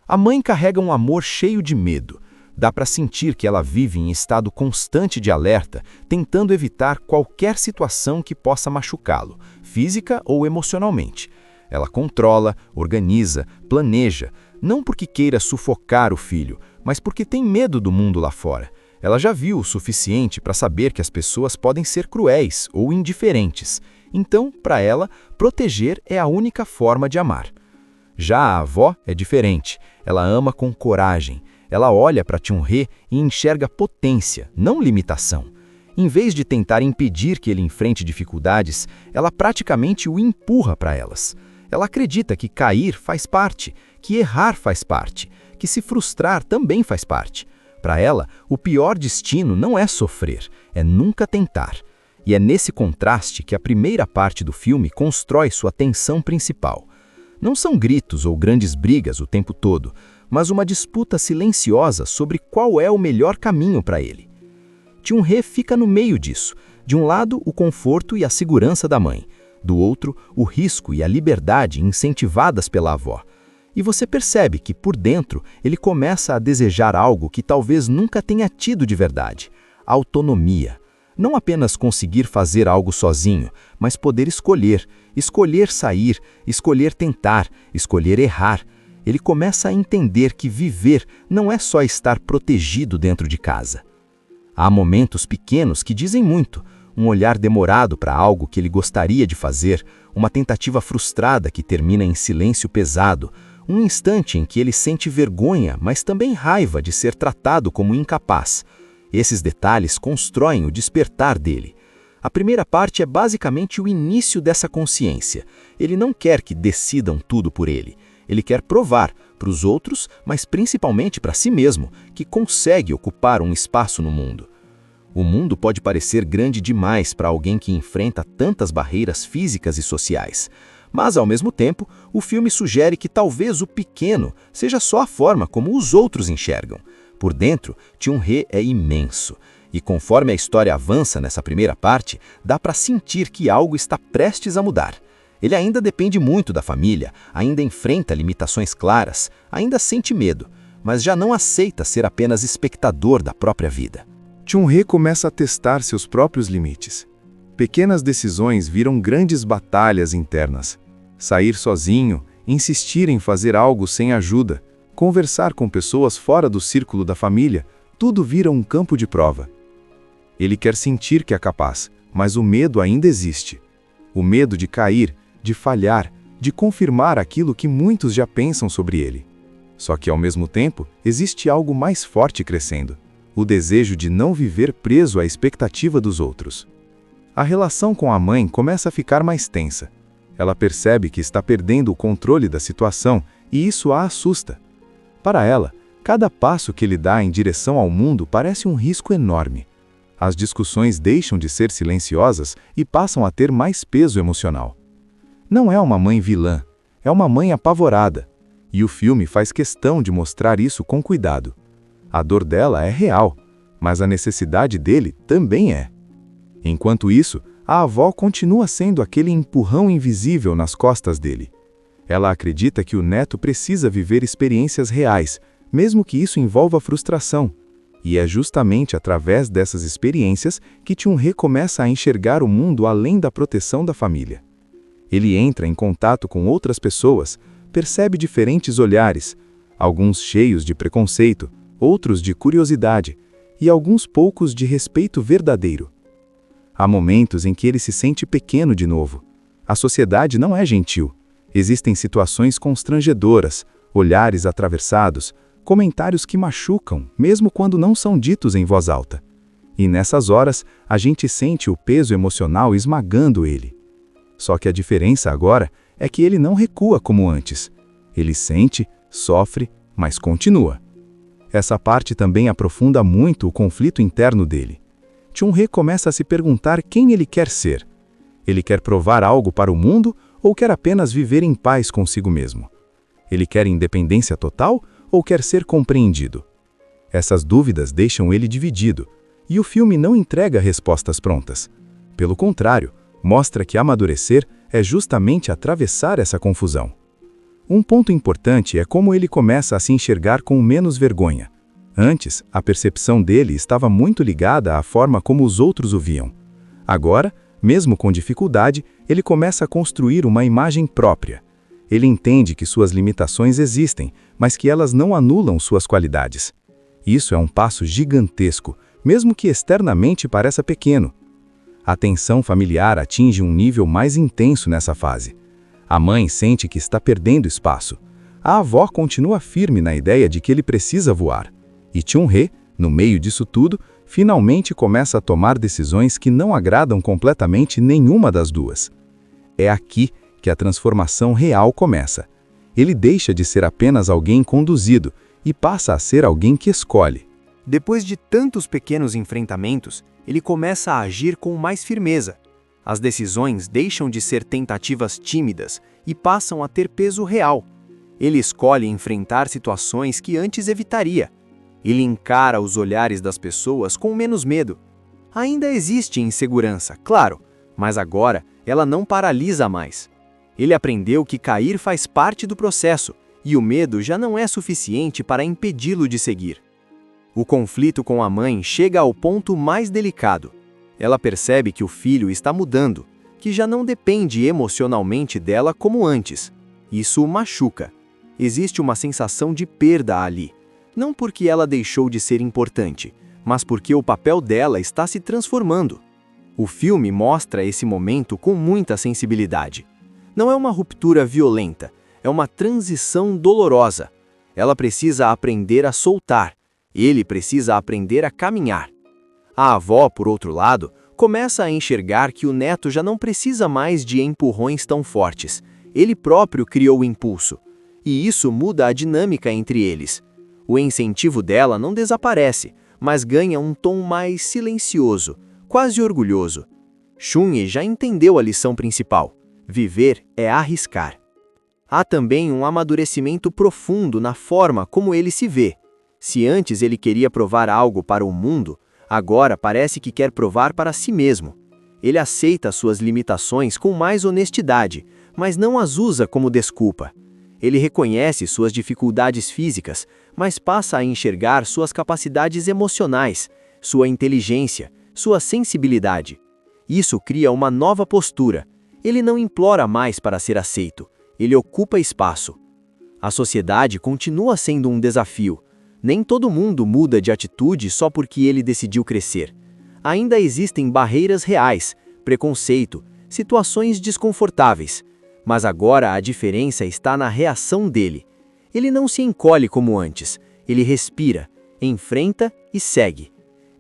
A mãe carrega um amor cheio de medo. Dá para sentir que ela vive em estado constante de alerta, tentando evitar qualquer situação que possa machucá-lo, física ou emocionalmente. Ela controla, organiza, planeja, não porque queira sufocar o filho, mas porque tem medo do mundo lá fora. Ela já viu o suficiente para saber que as pessoas podem ser cruéis ou indiferentes. Então, para ela, proteger é a única forma de amar. Já a avó é diferente. Ela ama com coragem. Ela olha para Chun-He e enxerga potência, não limitação. Em vez de tentar impedir que ele enfrente dificuldades, ela praticamente o empurra para elas. Ela acredita que cair faz parte, que errar faz parte, que se frustrar também faz parte. Para ela, o pior destino não é sofrer, é nunca tentar. E é nesse contraste que a primeira parte do filme constrói sua tensão principal. Não são gritos ou grandes brigas o tempo todo, mas uma disputa silenciosa sobre qual é o melhor caminho para ele. Chun-He fica no meio disso. De um lado, o conforto e a segurança da mãe. Do outro, o risco e a liberdade incentivadas pela avó. E você percebe que, por dentro, ele começa a desejar algo que talvez nunca tenha tido de verdade: autonomia. Não apenas conseguir fazer algo sozinho, mas poder escolher sair, escolher tentar, escolher errar. Ele começa a entender que viver não é só estar protegido dentro de casa. Há momentos pequenos que dizem muito: um olhar demorado para algo que ele gostaria de fazer, uma tentativa frustrada que termina em silêncio pesado, um instante em que ele sente vergonha, mas também raiva de ser tratado como incapaz. Esses detalhes constroem o despertar dele. A primeira parte é basicamente o início dessa consciência. Ele não quer que decidam tudo por ele. Ele quer provar para os outros, mas principalmente para si mesmo, que consegue ocupar um espaço no mundo. O mundo pode parecer grande demais para alguém que enfrenta tantas barreiras físicas e sociais. Mas, ao mesmo tempo, o filme sugere que talvez o pequeno seja só a forma como os outros enxergam. Por dentro, Chun-He é imenso. E conforme a história avança nessa primeira parte, dá para sentir que algo está prestes a mudar. Ele ainda depende muito da família, ainda enfrenta limitações claras, ainda sente medo, mas já não aceita ser apenas espectador da própria vida. Chun-He começa a testar seus próprios limites. Pequenas decisões viram grandes batalhas internas. Sair sozinho, insistir em fazer algo sem ajuda, conversar com pessoas fora do círculo da família, tudo vira um campo de prova. Ele quer sentir que é capaz, mas o medo ainda existe. O medo de cair, de falhar, de confirmar aquilo que muitos já pensam sobre ele. Só que, ao mesmo tempo, existe algo mais forte crescendo: o desejo de não viver preso à expectativa dos outros. A relação com a mãe começa a ficar mais tensa. Ela percebe que está perdendo o controle da situação e isso a assusta. Para ela, cada passo que ele dá em direção ao mundo parece um risco enorme. As discussões deixam de ser silenciosas e passam a ter mais peso emocional. Não é uma mãe vilã, é uma mãe apavorada. E o filme faz questão de mostrar isso com cuidado. A dor dela é real, mas a necessidade dele também é. Enquanto isso, a avó continua sendo aquele empurrão invisível nas costas dele. Ela acredita que o neto precisa viver experiências reais, mesmo que isso envolva frustração. E é justamente através dessas experiências que Chun-Hee começa a enxergar o mundo além da proteção da família. Ele entra em contato com outras pessoas, percebe diferentes olhares, alguns cheios de preconceito, outros de curiosidade e alguns poucos de respeito verdadeiro. Há momentos em que ele se sente pequeno de novo. A sociedade não é gentil. Existem situações constrangedoras, olhares atravessados, comentários que machucam, mesmo quando não são ditos em voz alta. E nessas horas, a gente sente o peso emocional esmagando ele. Só que a diferença agora é que ele não recua como antes. Ele sente, sofre, mas continua. Essa parte também aprofunda muito o conflito interno dele. Chun-Hee começa a se perguntar quem ele quer ser. Ele quer provar algo para o mundo ou quer apenas viver em paz consigo mesmo? Ele quer independência total ou quer ser compreendido? Essas dúvidas deixam ele dividido, e o filme não entrega respostas prontas. Pelo contrário, mostra que amadurecer é justamente atravessar essa confusão. Um ponto importante é como ele começa a se enxergar com menos vergonha. Antes, a percepção dele estava muito ligada à forma como os outros o viam. Agora, mesmo com dificuldade, ele começa a construir uma imagem própria. Ele entende que suas limitações existem, mas que elas não anulam suas qualidades. Isso é um passo gigantesco, mesmo que externamente pareça pequeno. A tensão familiar atinge um nível mais intenso nessa fase. A mãe sente que está perdendo espaço. A avó continua firme na ideia de que ele precisa voar. E Chun-Hee, no meio disso tudo, finalmente começa a tomar decisões que não agradam completamente nenhuma das duas. É aqui que a transformação real começa. Ele deixa de ser apenas alguém conduzido e passa a ser alguém que escolhe. Depois de tantos pequenos enfrentamentos, ele começa a agir com mais firmeza. As decisões deixam de ser tentativas tímidas e passam a ter peso real. Ele escolhe enfrentar situações que antes evitaria. Ele encara os olhares das pessoas com menos medo. Ainda existe insegurança, claro, mas agora ela não paralisa mais. Ele aprendeu que cair faz parte do processo e o medo já não é suficiente para impedi-lo de seguir. O conflito com a mãe chega ao ponto mais delicado. Ela percebe que o filho está mudando, que já não depende emocionalmente dela como antes. Isso o machuca. Existe uma sensação de perda ali. Não porque ela deixou de ser importante, mas porque o papel dela está se transformando. O filme mostra esse momento com muita sensibilidade. Não é uma ruptura violenta, é uma transição dolorosa. Ela precisa aprender a soltar, ele precisa aprender a caminhar. A avó, por outro lado, começa a enxergar que o neto já não precisa mais de empurrões tão fortes. Ele próprio criou o impulso. E isso muda a dinâmica entre eles. O incentivo dela não desaparece, mas ganha um tom mais silencioso, quase orgulhoso. Chun-Hee já entendeu a lição principal. Viver é arriscar. Há também um amadurecimento profundo na forma como ele se vê. Se antes ele queria provar algo para o mundo, agora parece que quer provar para si mesmo. Ele aceita suas limitações com mais honestidade, mas não as usa como desculpa. Ele reconhece suas dificuldades físicas, mas passa a enxergar suas capacidades emocionais, sua inteligência, sua sensibilidade. Isso cria uma nova postura. Ele não implora mais para ser aceito, ele ocupa espaço. A sociedade continua sendo um desafio. Nem todo mundo muda de atitude só porque ele decidiu crescer. Ainda existem barreiras reais, preconceito, situações desconfortáveis. Mas agora a diferença está na reação dele. Ele não se encolhe como antes, ele respira, enfrenta e segue.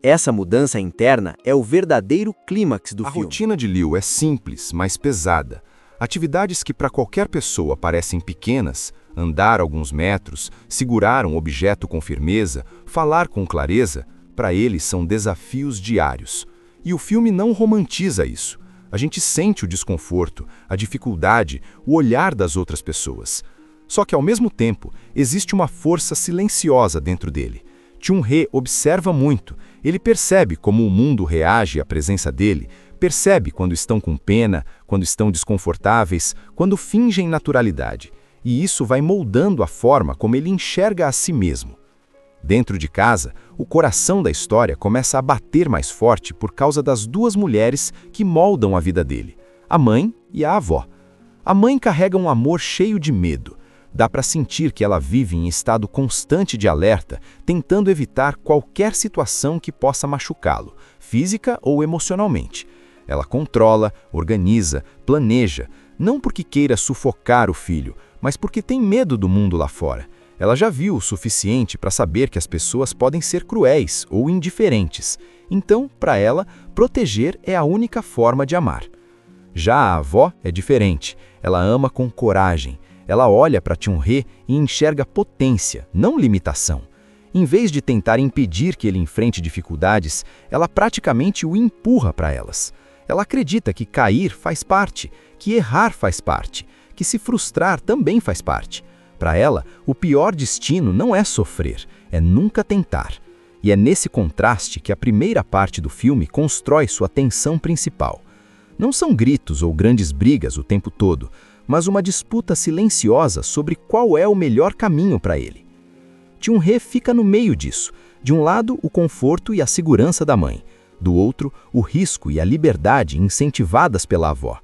Essa mudança interna é o verdadeiro clímax do A filme. rotina de Liu é simples, mas pesada. Atividades que para qualquer pessoa parecem pequenas, andar alguns metros, segurar um objeto com firmeza, falar com clareza, para ele são desafios diários. E o filme não romantiza isso. A gente sente o desconforto, a dificuldade, o olhar das outras pessoas. Só que, ao mesmo tempo, existe uma força silenciosa dentro dele. Chun-He observa muito. Ele percebe como o mundo reage à presença dele, percebe quando estão com pena, quando estão desconfortáveis, quando fingem naturalidade. E isso vai moldando a forma como ele enxerga a si mesmo. Dentro de casa, o coração da história começa a bater mais forte por causa das duas mulheres que moldam a vida dele, a mãe e a avó. A mãe carrega um amor cheio de medo. Dá para sentir que ela vive em estado constante de alerta, tentando evitar qualquer situação que possa machucá-lo, física ou emocionalmente. Ela controla, organiza, planeja, não porque queira sufocar o filho, mas porque tem medo do mundo lá fora. Ela já viu o suficiente para saber que as pessoas podem ser cruéis ou indiferentes. Então, para ela, proteger é a única forma de amar. Já a avó é diferente. Ela ama com coragem. Ela olha para Chun-He e enxerga potência, não limitação. Em vez de tentar impedir que ele enfrente dificuldades, ela praticamente o empurra para elas. Ela acredita que cair faz parte, que errar faz parte, que se frustrar também faz parte. Para ela, o pior destino não é sofrer, é nunca tentar. E é nesse contraste que a primeira parte do filme constrói sua tensão principal. Não são gritos ou grandes brigas o tempo todo, mas uma disputa silenciosa sobre qual é o melhor caminho para ele. Chun-He fica no meio disso. De um lado, o conforto e a segurança da mãe. Do outro, o risco e a liberdade incentivadas pela avó.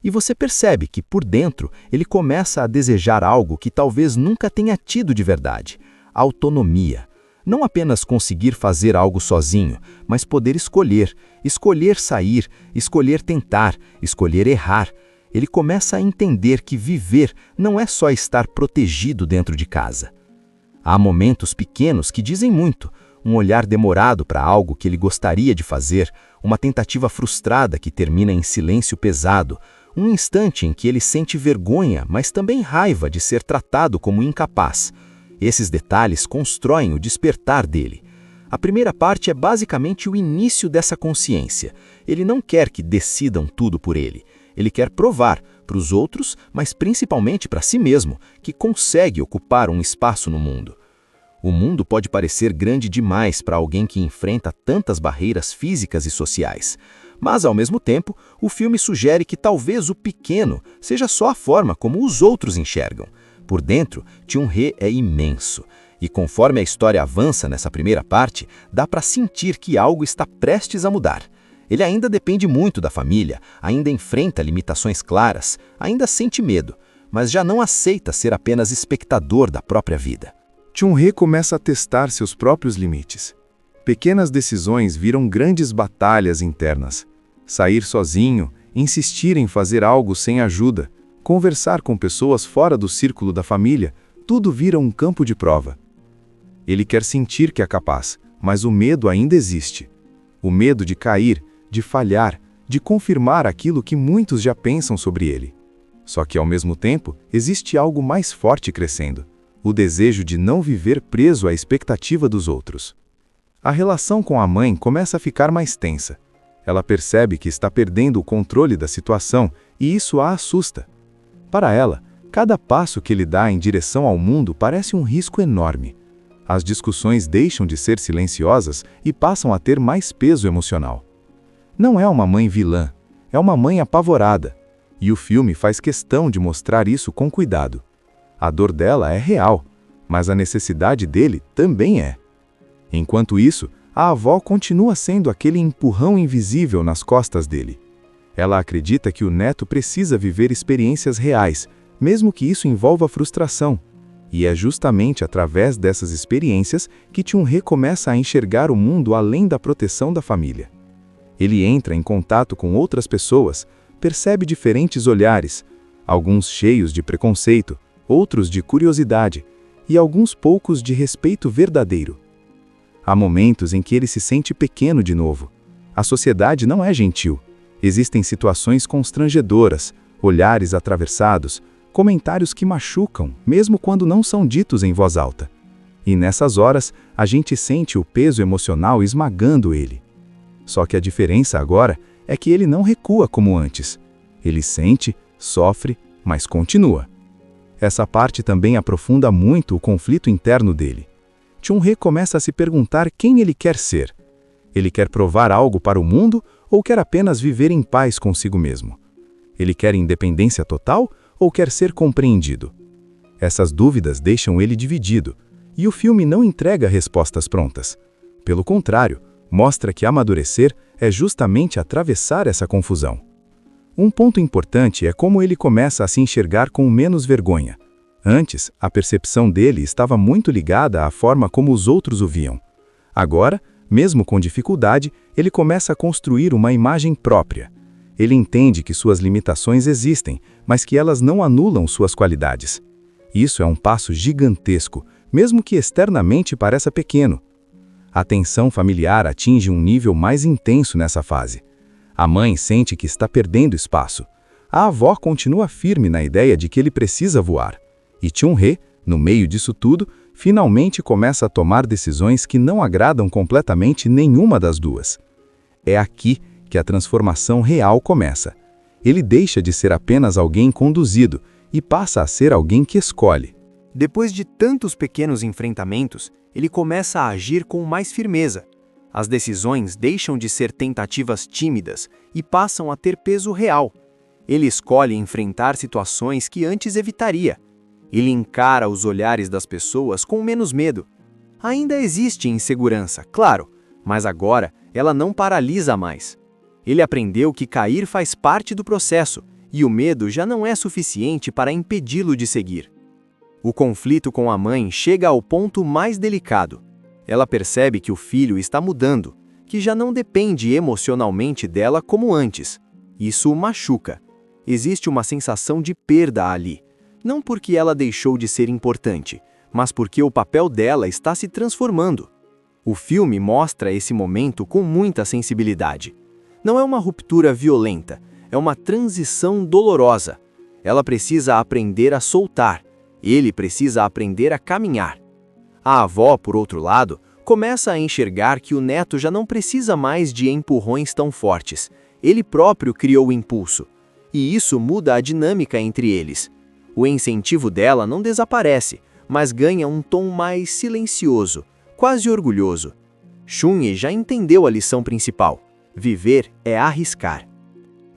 E você percebe que, por dentro, ele começa a desejar algo que talvez nunca tenha tido de verdade: autonomia. Não apenas conseguir fazer algo sozinho, mas poder escolher sair, escolher tentar, escolher errar. Ele começa a entender que viver não é só estar protegido dentro de casa. Há momentos pequenos que dizem muito: um olhar demorado para algo que ele gostaria de fazer, uma tentativa frustrada que termina em silêncio pesado, um instante em que ele sente vergonha, mas também raiva de ser tratado como incapaz. Esses detalhes constroem o despertar dele. A primeira parte é basicamente o início dessa consciência. Ele não quer que decidam tudo por ele. Ele quer provar para os outros, mas principalmente para si mesmo, que consegue ocupar um espaço no mundo. O mundo pode parecer grande demais para alguém que enfrenta tantas barreiras físicas e sociais. Mas, ao mesmo tempo, o filme sugere que talvez o pequeno seja só a forma como os outros enxergam. Por dentro, Chun-He é imenso. E conforme a história avança nessa primeira parte, dá para sentir que algo está prestes a mudar. Ele ainda depende muito da família, ainda enfrenta limitações claras, ainda sente medo, mas já não aceita ser apenas espectador da própria vida. Chun-He começa a testar seus próprios limites. Pequenas decisões viram grandes batalhas internas. Sair sozinho, insistir em fazer algo sem ajuda, conversar com pessoas fora do círculo da família, tudo vira um campo de prova. Ele quer sentir que é capaz, mas o medo ainda existe. O medo de cair, de falhar, de confirmar aquilo que muitos já pensam sobre ele. Só que, ao mesmo tempo, existe algo mais forte crescendo: o desejo de não viver preso à expectativa dos outros. A relação com a mãe começa a ficar mais tensa. Ela percebe que está perdendo o controle da situação e isso a assusta. Para ela, cada passo que ele dá em direção ao mundo parece um risco enorme. As discussões deixam de ser silenciosas e passam a ter mais peso emocional. Não é uma mãe vilã, é uma mãe apavorada. E o filme faz questão de mostrar isso com cuidado. A dor dela é real, mas a necessidade dele também é. Enquanto isso, a avó continua sendo aquele empurrão invisível nas costas dele. Ela acredita que o neto precisa viver experiências reais, mesmo que isso envolva frustração. E é justamente através dessas experiências que Chun-He começa a enxergar o mundo além da proteção da família. Ele entra em contato com outras pessoas, percebe diferentes olhares, alguns cheios de preconceito, outros de curiosidade e alguns poucos de respeito verdadeiro. Há momentos em que ele se sente pequeno de novo. A sociedade não é gentil. Existem situações constrangedoras, olhares atravessados, comentários que machucam, mesmo quando não são ditos em voz alta. E nessas horas, a gente sente o peso emocional esmagando ele. Só que a diferença agora é que ele não recua como antes. Ele sente, sofre, mas continua. Essa parte também aprofunda muito o conflito interno dele. Chun-Hee começa a se perguntar quem ele quer ser. Ele quer provar algo para o mundo ou quer apenas viver em paz consigo mesmo? Ele quer independência total ou quer ser compreendido? Essas dúvidas deixam ele dividido, e o filme não entrega respostas prontas. Pelo contrário, mostra que amadurecer é justamente atravessar essa confusão. Um ponto importante é como ele começa a se enxergar com menos vergonha. Antes, a percepção dele estava muito ligada à forma como os outros o viam. Agora, mesmo com dificuldade, ele começa a construir uma imagem própria. Ele entende que suas limitações existem, mas que elas não anulam suas qualidades. Isso é um passo gigantesco, mesmo que externamente pareça pequeno. A tensão familiar atinge um nível mais intenso nessa fase. A mãe sente que está perdendo espaço. A avó continua firme na ideia de que ele precisa voar. E Chun-Hee, no meio disso tudo, finalmente começa a tomar decisões que não agradam completamente nenhuma das duas. É aqui que a transformação real começa. Ele deixa de ser apenas alguém conduzido e passa a ser alguém que escolhe. Depois de tantos pequenos enfrentamentos, ele começa a agir com mais firmeza. As decisões deixam de ser tentativas tímidas e passam a ter peso real. Ele escolhe enfrentar situações que antes evitaria. Ele encara os olhares das pessoas com menos medo. Ainda existe insegurança, claro, mas agora ela não paralisa mais. Ele aprendeu que cair faz parte do processo e o medo já não é suficiente para impedi-lo de seguir. O conflito com a mãe chega ao ponto mais delicado. Ela percebe que o filho está mudando, que já não depende emocionalmente dela como antes. Isso o machuca. Existe uma sensação de perda ali. Não porque ela deixou de ser importante, mas porque o papel dela está se transformando. O filme mostra esse momento com muita sensibilidade. Não é uma ruptura violenta, é uma transição dolorosa. Ela precisa aprender a soltar, ele precisa aprender a caminhar. A avó, por outro lado, começa a enxergar que o neto já não precisa mais de empurrões tão fortes. Ele próprio criou o impulso. E isso muda a dinâmica entre eles. O incentivo dela não desaparece, mas ganha um tom mais silencioso, quase orgulhoso. Chun-Hee já entendeu a lição principal. Viver é arriscar.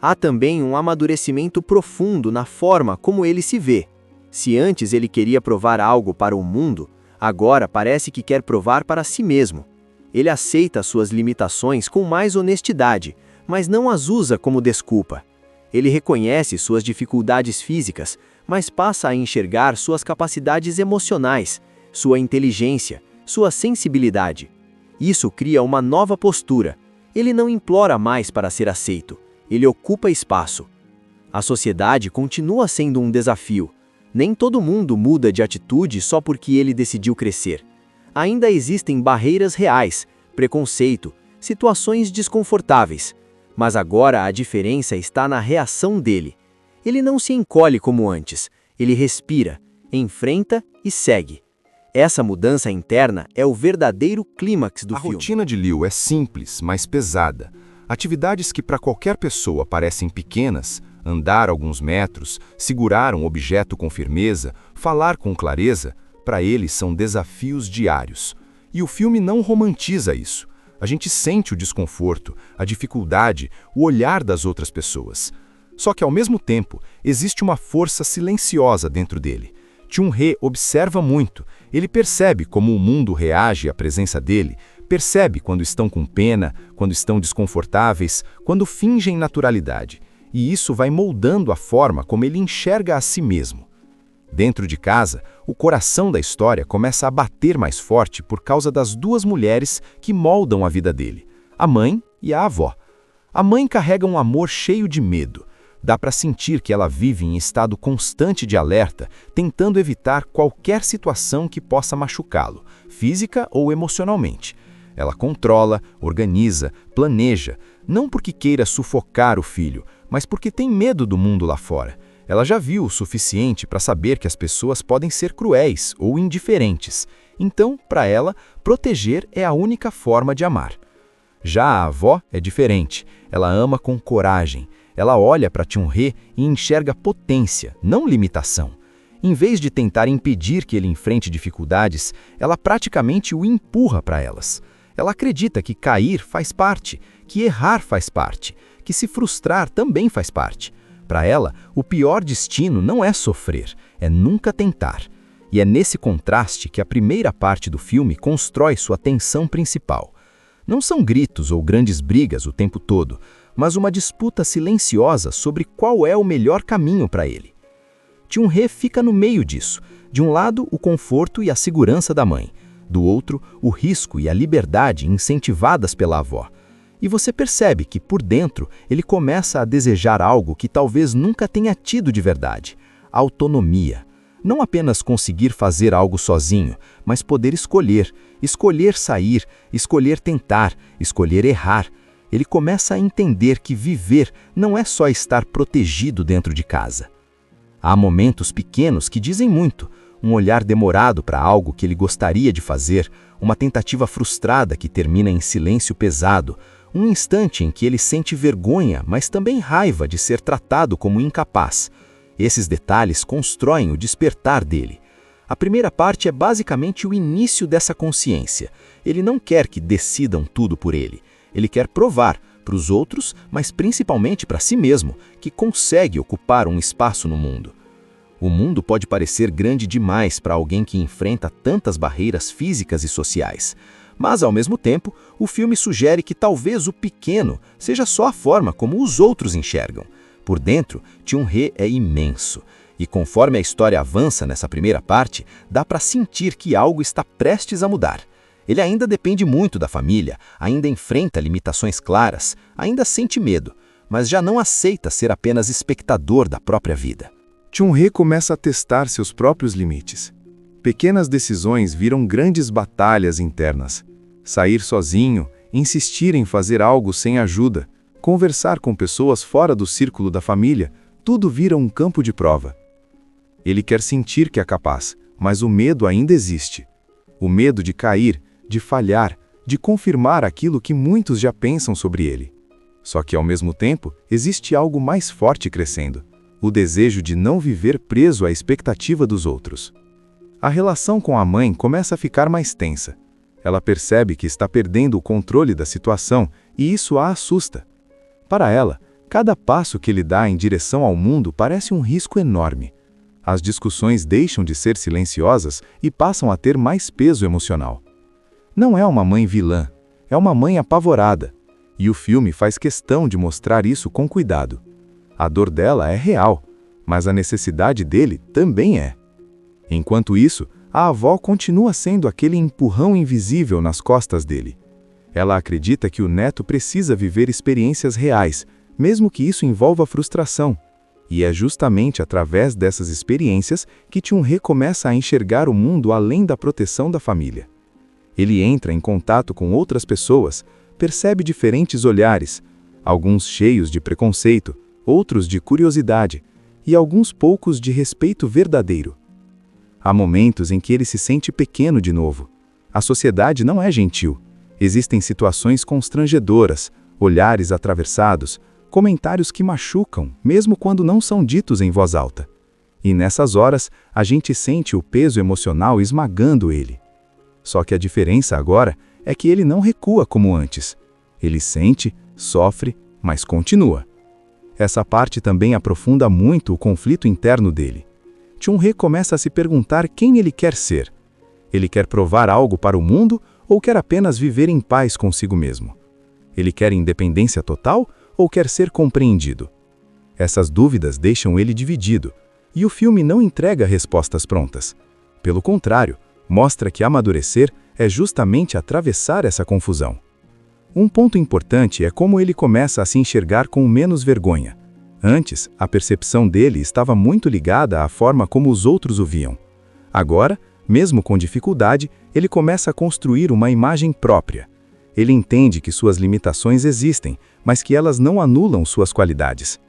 Há também um amadurecimento profundo na forma como ele se vê. Se antes ele queria provar algo para o mundo, agora parece que quer provar para si mesmo. Ele aceita suas limitações com mais honestidade, mas não as usa como desculpa. Ele reconhece suas dificuldades físicas, mas passa a enxergar suas capacidades emocionais, sua inteligência, sua sensibilidade. Isso cria uma nova postura. Ele não implora mais para ser aceito, ele ocupa espaço. A sociedade continua sendo um desafio. Nem todo mundo muda de atitude só porque ele decidiu crescer. Ainda existem barreiras reais, preconceito, situações desconfortáveis. Mas agora a diferença está na reação dele. Ele não se encolhe como antes, ele respira, enfrenta e segue. Essa mudança interna é o verdadeiro clímax do filme. A rotina de Liu é simples, mas pesada. Atividades que para qualquer pessoa parecem pequenas, andar alguns metros, segurar um objeto com firmeza, falar com clareza, para ele são desafios diários. E o filme não romantiza isso. A gente sente o desconforto, a dificuldade, o olhar das outras pessoas. Só que ao mesmo tempo, existe uma força silenciosa dentro dele. Chun-Hee observa muito, ele percebe como o mundo reage à presença dele, percebe quando estão com pena, quando estão desconfortáveis, quando fingem naturalidade. E isso vai moldando a forma como ele enxerga a si mesmo. Dentro de casa, o coração da história começa a bater mais forte por causa das duas mulheres que moldam a vida dele, a mãe e a avó. A mãe carrega um amor cheio de medo. Dá para sentir que ela vive em estado constante de alerta, tentando evitar qualquer situação que possa machucá-lo, física ou emocionalmente. Ela controla, organiza, planeja, não porque queira sufocar o filho, mas porque tem medo do mundo lá fora. Ela já viu o suficiente para saber que as pessoas podem ser cruéis ou indiferentes. Então, para ela, proteger é a única forma de amar. Já a avó é diferente. Ela ama com coragem. Ela olha para Chun-Hee e enxerga potência, não limitação. Em vez de tentar impedir que ele enfrente dificuldades, ela praticamente o empurra para elas. Ela acredita que cair faz parte, que errar faz parte, que se frustrar também faz parte. Para ela, o pior destino não é sofrer, é nunca tentar. E é nesse contraste que a primeira parte do filme constrói sua tensão principal. Não são gritos ou grandes brigas o tempo todo, mas uma disputa silenciosa sobre qual é o melhor caminho para ele. Chun-Hee fica no meio disso. De um lado, o conforto e a segurança da mãe. Do outro, o risco e a liberdade incentivadas pela avó. E você percebe que, por dentro, ele começa a desejar algo que talvez nunca tenha tido de verdade: autonomia. Não apenas conseguir fazer algo sozinho, mas poder escolher. Escolher sair, escolher tentar, escolher errar. Ele começa a entender que viver não é só estar protegido dentro de casa. Há momentos pequenos que dizem muito. Um olhar demorado para algo que ele gostaria de fazer, uma tentativa frustrada que termina em silêncio pesado, um instante em que ele sente vergonha, mas também raiva de ser tratado como incapaz. Esses detalhes constroem o despertar dele. A primeira parte é basicamente o início dessa consciência. Ele não quer que decidam tudo por ele. Ele quer provar para os outros, mas principalmente para si mesmo, que consegue ocupar um espaço no mundo. O mundo pode parecer grande demais para alguém que enfrenta tantas barreiras físicas e sociais. Mas, ao mesmo tempo, o filme sugere que talvez o pequeno seja só a forma como os outros enxergam. Por dentro, Chun-Hee é imenso. E conforme a história avança nessa primeira parte, dá para sentir que algo está prestes a mudar. Ele ainda depende muito da família, ainda enfrenta limitações claras, ainda sente medo, mas já não aceita ser apenas espectador da própria vida. Chun-Hee começa a testar seus próprios limites. Pequenas decisões viram grandes batalhas internas. Sair sozinho, insistir em fazer algo sem ajuda, conversar com pessoas fora do círculo da família, tudo vira um campo de prova. Ele quer sentir que é capaz, mas o medo ainda existe. O medo de cair, de falhar, de confirmar aquilo que muitos já pensam sobre ele. Só que, ao mesmo tempo, existe algo mais forte crescendo: o desejo de não viver preso à expectativa dos outros. A relação com a mãe começa a ficar mais tensa. Ela percebe que está perdendo o controle da situação e isso a assusta. Para ela, cada passo que ele dá em direção ao mundo parece um risco enorme. As discussões deixam de ser silenciosas e passam a ter mais peso emocional. Não é uma mãe vilã, é uma mãe apavorada. E o filme faz questão de mostrar isso com cuidado. A dor dela é real, mas a necessidade dele também é. Enquanto isso, a avó continua sendo aquele empurrão invisível nas costas dele. Ela acredita que o neto precisa viver experiências reais, mesmo que isso envolva frustração. E é justamente através dessas experiências que Chun-Hee começa a enxergar o mundo além da proteção da família. Ele entra em contato com outras pessoas, percebe diferentes olhares, alguns cheios de preconceito, outros de curiosidade e alguns poucos de respeito verdadeiro. Há momentos em que ele se sente pequeno de novo. A sociedade não é gentil. Existem situações constrangedoras, olhares atravessados, comentários que machucam, mesmo quando não são ditos em voz alta. E nessas horas, a gente sente o peso emocional esmagando ele. Só que a diferença agora é que ele não recua como antes. Ele sente, sofre, mas continua. Essa parte também aprofunda muito o conflito interno dele. Chun-Hee começa a se perguntar quem ele quer ser. Ele quer provar algo para o mundo ou quer apenas viver em paz consigo mesmo? Ele quer independência total ou quer ser compreendido? Essas dúvidas deixam ele dividido, e o filme não entrega respostas prontas. Pelo contrário, mostra que amadurecer é justamente atravessar essa confusão. Um ponto importante é como ele começa a se enxergar com menos vergonha. Antes, a percepção dele estava muito ligada à forma como os outros o viam. Agora, mesmo com dificuldade, ele começa a construir uma imagem própria. Ele entende que suas limitações existem, mas que elas não anulam suas qualidades.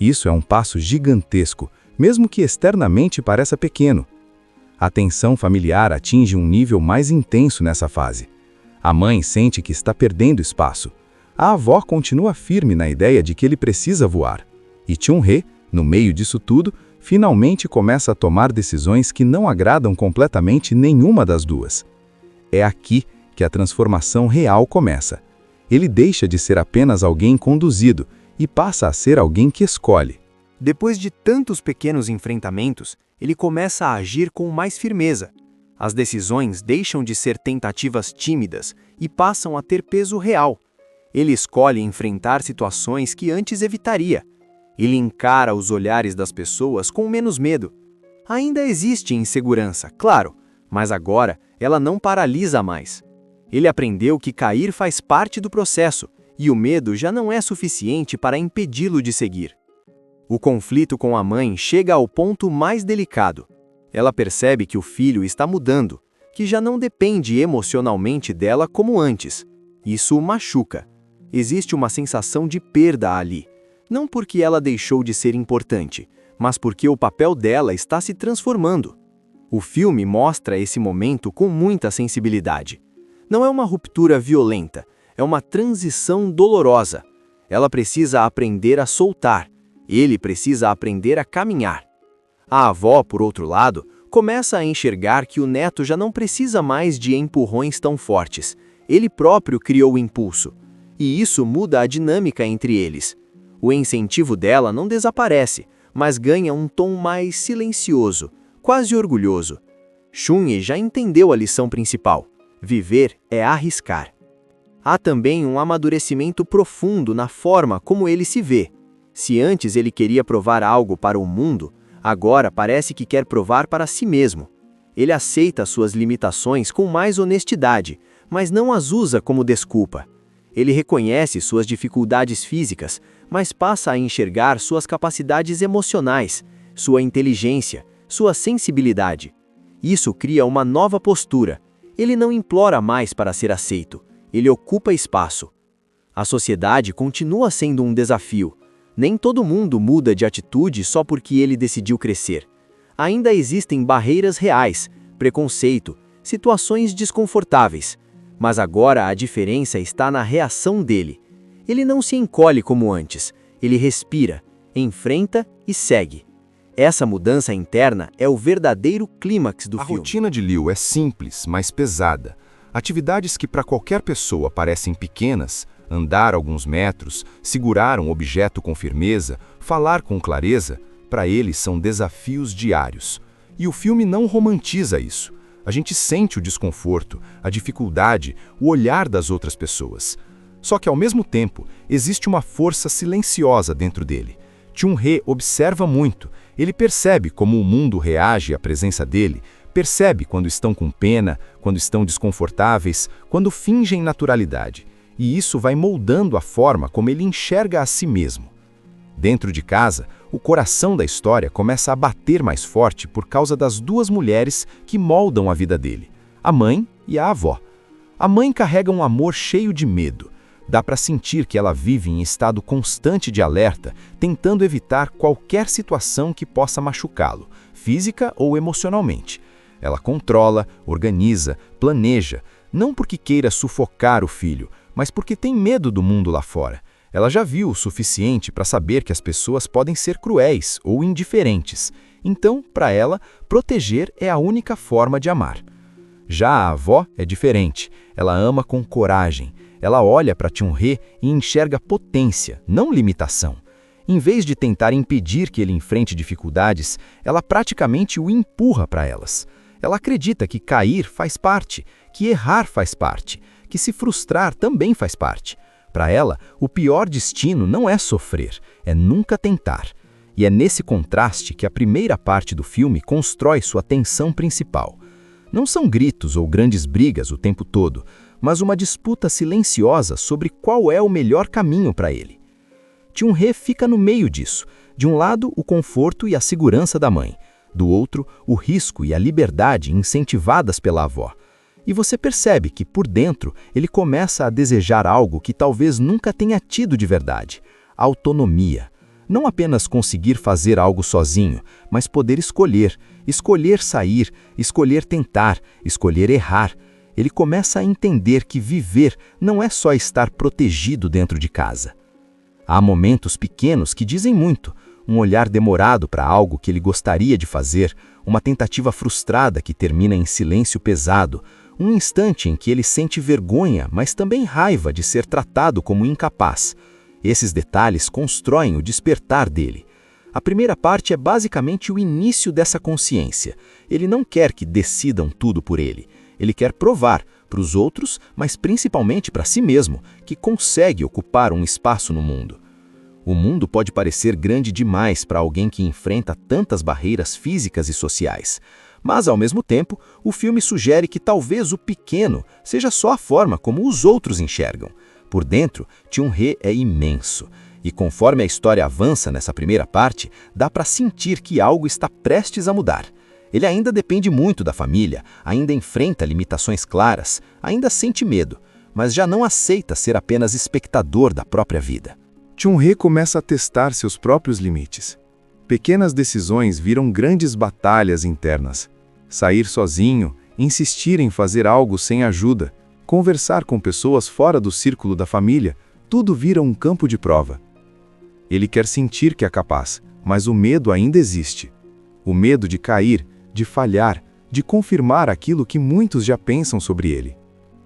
Isso é um passo gigantesco, mesmo que externamente pareça pequeno. A tensão familiar atinge um nível mais intenso nessa fase. A mãe sente que está perdendo espaço. A avó continua firme na ideia de que ele precisa voar. E Chun-hee, no meio disso tudo, finalmente começa a tomar decisões que não agradam completamente nenhuma das duas. É aqui que a transformação real começa. Ele deixa de ser apenas alguém conduzido e passa a ser alguém que escolhe. Depois de tantos pequenos enfrentamentos, ele começa a agir com mais firmeza. As decisões deixam de ser tentativas tímidas e passam a ter peso real. Ele escolhe enfrentar situações que antes evitaria. Ele encara os olhares das pessoas com menos medo. Ainda existe insegurança, claro, mas agora ela não paralisa mais. Ele aprendeu que cair faz parte do processo e o medo já não é suficiente para impedi-lo de seguir. O conflito com a mãe chega ao ponto mais delicado. Ela percebe que o filho está mudando, que já não depende emocionalmente dela como antes. Isso o machuca. Existe uma sensação de perda ali. Não porque ela deixou de ser importante, mas porque o papel dela está se transformando. O filme mostra esse momento com muita sensibilidade. Não é uma ruptura violenta, é uma transição dolorosa. Ela precisa aprender a soltar. Ele precisa aprender a caminhar. A avó, por outro lado, começa a enxergar que o neto já não precisa mais de empurrões tão fortes. Ele próprio criou o impulso. E isso muda a dinâmica entre eles. O incentivo dela não desaparece, mas ganha um tom mais silencioso, quase orgulhoso. Chun-hee já entendeu a lição principal. Viver é arriscar. Há também um amadurecimento profundo na forma como ele se vê. Se antes ele queria provar algo para o mundo, agora parece que quer provar para si mesmo. Ele aceita suas limitações com mais honestidade, mas não as usa como desculpa. Ele reconhece suas dificuldades físicas, mas passa a enxergar suas capacidades emocionais, sua inteligência, sua sensibilidade. Isso cria uma nova postura. Ele não implora mais para ser aceito. Ele ocupa espaço. A sociedade continua sendo um desafio. Nem todo mundo muda de atitude só porque ele decidiu crescer. Ainda existem barreiras reais, preconceito, situações desconfortáveis. Mas agora a diferença está na reação dele. Ele não se encolhe como antes. Ele respira, enfrenta e segue. Essa mudança interna é o verdadeiro clímax do filme. A rotina de Liu é simples, mas pesada. Atividades que para qualquer pessoa parecem pequenas, andar alguns metros, segurar um objeto com firmeza, falar com clareza, para ele são desafios diários. E o filme não romantiza isso. A gente sente o desconforto, a dificuldade, o olhar das outras pessoas. Só que ao mesmo tempo, existe uma força silenciosa dentro dele. Chun-hee observa muito. Ele percebe como o mundo reage à presença dele, percebe quando estão com pena, quando estão desconfortáveis, quando fingem naturalidade. E isso vai moldando a forma como ele enxerga a si mesmo. Dentro de casa, o coração da história começa a bater mais forte por causa das duas mulheres que moldam a vida dele, a mãe e a avó. A mãe carrega um amor cheio de medo. Dá para sentir que ela vive em estado constante de alerta, tentando evitar qualquer situação que possa machucá-lo, física ou emocionalmente. Ela controla, organiza, planeja, não porque queira sufocar o filho, mas porque tem medo do mundo lá fora. Ela já viu o suficiente para saber que as pessoas podem ser cruéis ou indiferentes. Então, para ela, proteger é a única forma de amar. Já a avó é diferente. Ela ama com coragem. Ela olha para Chun-hee e enxerga potência, não limitação. Em vez de tentar impedir que ele enfrente dificuldades, ela praticamente o empurra para elas. Ela acredita que cair faz parte, que errar faz parte, que se frustrar também faz parte. Para ela, o pior destino não é sofrer, é nunca tentar. E é nesse contraste que a primeira parte do filme constrói sua tensão principal. Não são gritos ou grandes brigas o tempo todo, mas uma disputa silenciosa sobre qual é o melhor caminho para ele. Chun-hee fica no meio disso. De um lado, o conforto e a segurança da mãe. Do outro, o risco e a liberdade incentivadas pela avó. E você percebe que, por dentro, ele começa a desejar algo que talvez nunca tenha tido de verdade: autonomia. Não apenas conseguir fazer algo sozinho, mas poder escolher sair, escolher tentar, escolher errar. Ele começa a entender que viver não é só estar protegido dentro de casa. Há momentos pequenos que dizem muito: um olhar demorado para algo que ele gostaria de fazer, uma tentativa frustrada que termina em silêncio pesado, um instante em que ele sente vergonha, mas também raiva de ser tratado como incapaz. Esses detalhes constroem o despertar dele. A primeira parte é basicamente o início dessa consciência. Ele não quer que decidam tudo por ele. Ele quer provar para os outros, mas principalmente para si mesmo, que consegue ocupar um espaço no mundo. O mundo pode parecer grande demais para alguém que enfrenta tantas barreiras físicas e sociais. Mas, ao mesmo tempo, o filme sugere que talvez o pequeno seja só a forma como os outros enxergam. Por dentro, Chun-He é imenso. E conforme a história avança nessa primeira parte, dá para sentir que algo está prestes a mudar. Ele ainda depende muito da família, ainda enfrenta limitações claras, ainda sente medo, mas já não aceita ser apenas espectador da própria vida. Chun-He começa a testar seus próprios limites. Pequenas decisões viram grandes batalhas internas. Sair sozinho, insistir em fazer algo sem ajuda, conversar com pessoas fora do círculo da família, tudo vira um campo de prova. Ele quer sentir que é capaz, mas o medo ainda existe. O medo de cair, de falhar, de confirmar aquilo que muitos já pensam sobre ele.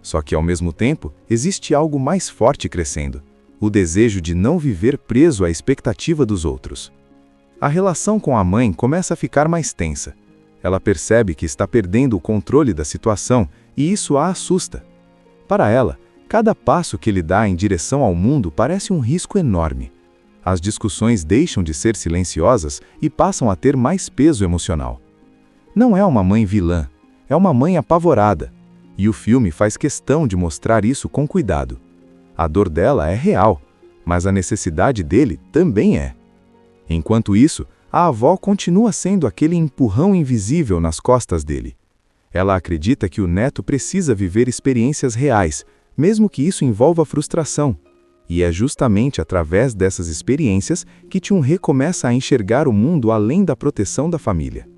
Só que, ao mesmo tempo, existe algo mais forte crescendo: o desejo de não viver preso à expectativa dos outros. A relação com a mãe começa a ficar mais tensa. Ela percebe que está perdendo o controle da situação e isso a assusta. Para ela, cada passo que ele dá em direção ao mundo parece um risco enorme. As discussões deixam de ser silenciosas e passam a ter mais peso emocional. Não é uma mãe vilã, é uma mãe apavorada. E o filme faz questão de mostrar isso com cuidado. A dor dela é real, mas a necessidade dele também é. Enquanto isso, a avó continua sendo aquele empurrão invisível nas costas dele. Ela acredita que o neto precisa viver experiências reais, mesmo que isso envolva frustração. E é justamente através dessas experiências que Chun-He começa a enxergar o mundo além da proteção da família.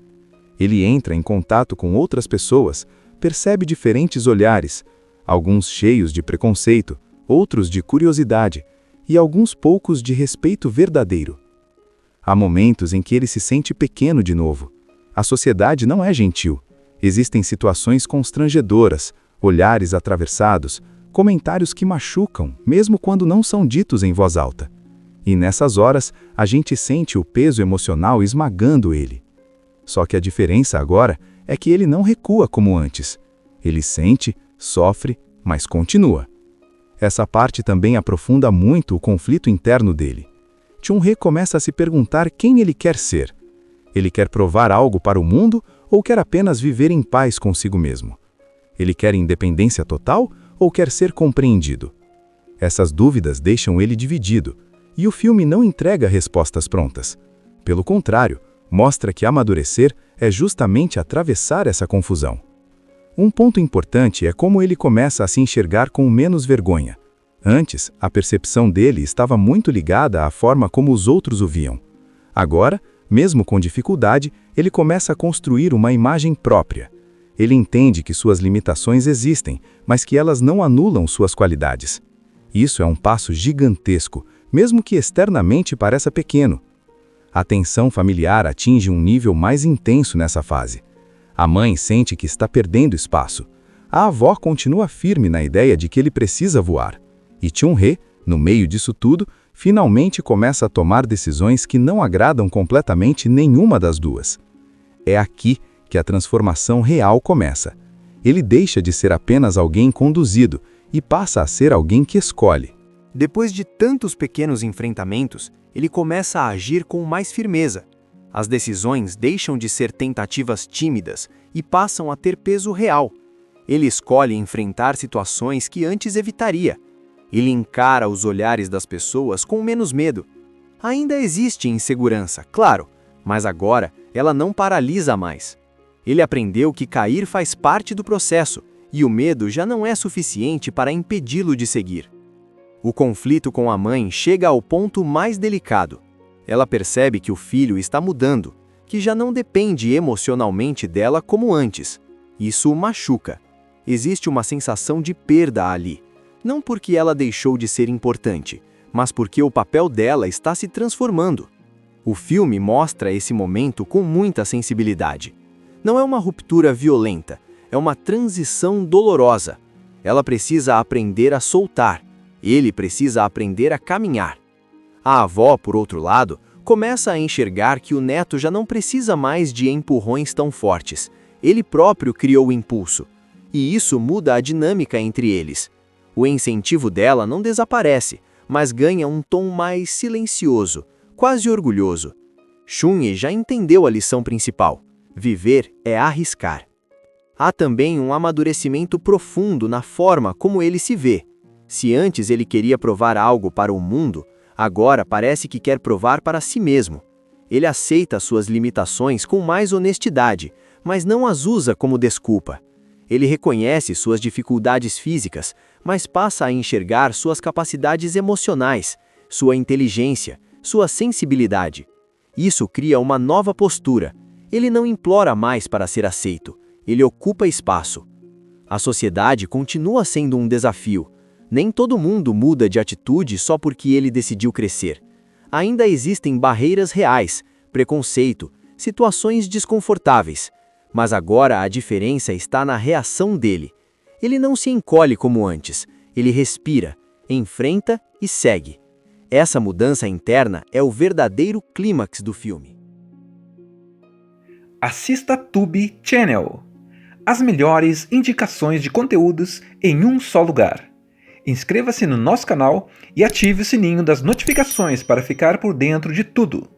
Ele entra em contato com outras pessoas, percebe diferentes olhares, alguns cheios de preconceito, outros de curiosidade e alguns poucos de respeito verdadeiro. Há momentos em que ele se sente pequeno de novo. A sociedade não é gentil. Existem situações constrangedoras, olhares atravessados, comentários que machucam, mesmo quando não são ditos em voz alta. E nessas horas, a gente sente o peso emocional esmagando ele. Só que a diferença agora é que ele não recua como antes. Ele sente, sofre, mas continua. Essa parte também aprofunda muito o conflito interno dele. Chun-He começa a se perguntar quem ele quer ser. Ele quer provar algo para o mundo ou quer apenas viver em paz consigo mesmo? Ele quer independência total ou quer ser compreendido? Essas dúvidas deixam ele dividido, e o filme não entrega respostas prontas. Pelo contrário, mostra que amadurecer é justamente atravessar essa confusão. Um ponto importante é como ele começa a se enxergar com menos vergonha. Antes, a percepção dele estava muito ligada à forma como os outros o viam. Agora, mesmo com dificuldade, ele começa a construir uma imagem própria. Ele entende que suas limitações existem, mas que elas não anulam suas qualidades. Isso é um passo gigantesco, mesmo que externamente pareça pequeno. A tensão familiar atinge um nível mais intenso nessa fase. A mãe sente que está perdendo espaço. A avó continua firme na ideia de que ele precisa voar. E Chun-He, no meio disso tudo, finalmente começa a tomar decisões que não agradam completamente nenhuma das duas. É aqui que a transformação real começa. Ele deixa de ser apenas alguém conduzido e passa a ser alguém que escolhe. Depois de tantos pequenos enfrentamentos, ele começa a agir com mais firmeza. As decisões deixam de ser tentativas tímidas e passam a ter peso real. Ele escolhe enfrentar situações que antes evitaria. Ele encara os olhares das pessoas com menos medo. Ainda existe insegurança, claro, mas agora ela não paralisa mais. Ele aprendeu que cair faz parte do processo e o medo já não é suficiente para impedi-lo de seguir. O conflito com a mãe chega ao ponto mais delicado. Ela percebe que o filho está mudando, que já não depende emocionalmente dela como antes. Isso o machuca. Existe uma sensação de perda ali, não porque ela deixou de ser importante, mas porque o papel dela está se transformando. O filme mostra esse momento com muita sensibilidade. Não é uma ruptura violenta, é uma transição dolorosa. Ela precisa aprender a soltar, ele precisa aprender a caminhar. A avó, por outro lado, começa a enxergar que o neto já não precisa mais de empurrões tão fortes. Ele próprio criou o impulso. E isso muda a dinâmica entre eles. O incentivo dela não desaparece, mas ganha um tom mais silencioso, quase orgulhoso. Chunhee já entendeu a lição principal. Viver é arriscar. Há também um amadurecimento profundo na forma como ele se vê. Se antes ele queria provar algo para o mundo, agora parece que quer provar para si mesmo. Ele aceita suas limitações com mais honestidade, mas não as usa como desculpa. Ele reconhece suas dificuldades físicas, mas passa a enxergar suas capacidades emocionais, sua inteligência, sua sensibilidade. Isso cria uma nova postura. Ele não implora mais para ser aceito, ele ocupa espaço. A sociedade continua sendo um desafio. Nem todo mundo muda de atitude só porque ele decidiu crescer. Ainda existem barreiras reais, preconceito, situações desconfortáveis. Mas agora a diferença está na reação dele. Ele não se encolhe como antes, ele respira, enfrenta e segue. Essa mudança interna é o verdadeiro clímax do filme. Assista Tubi Channel. As melhores indicações de conteúdos em um só lugar. Inscreva-se no nosso canal e ative o sininho das notificações para ficar por dentro de tudo.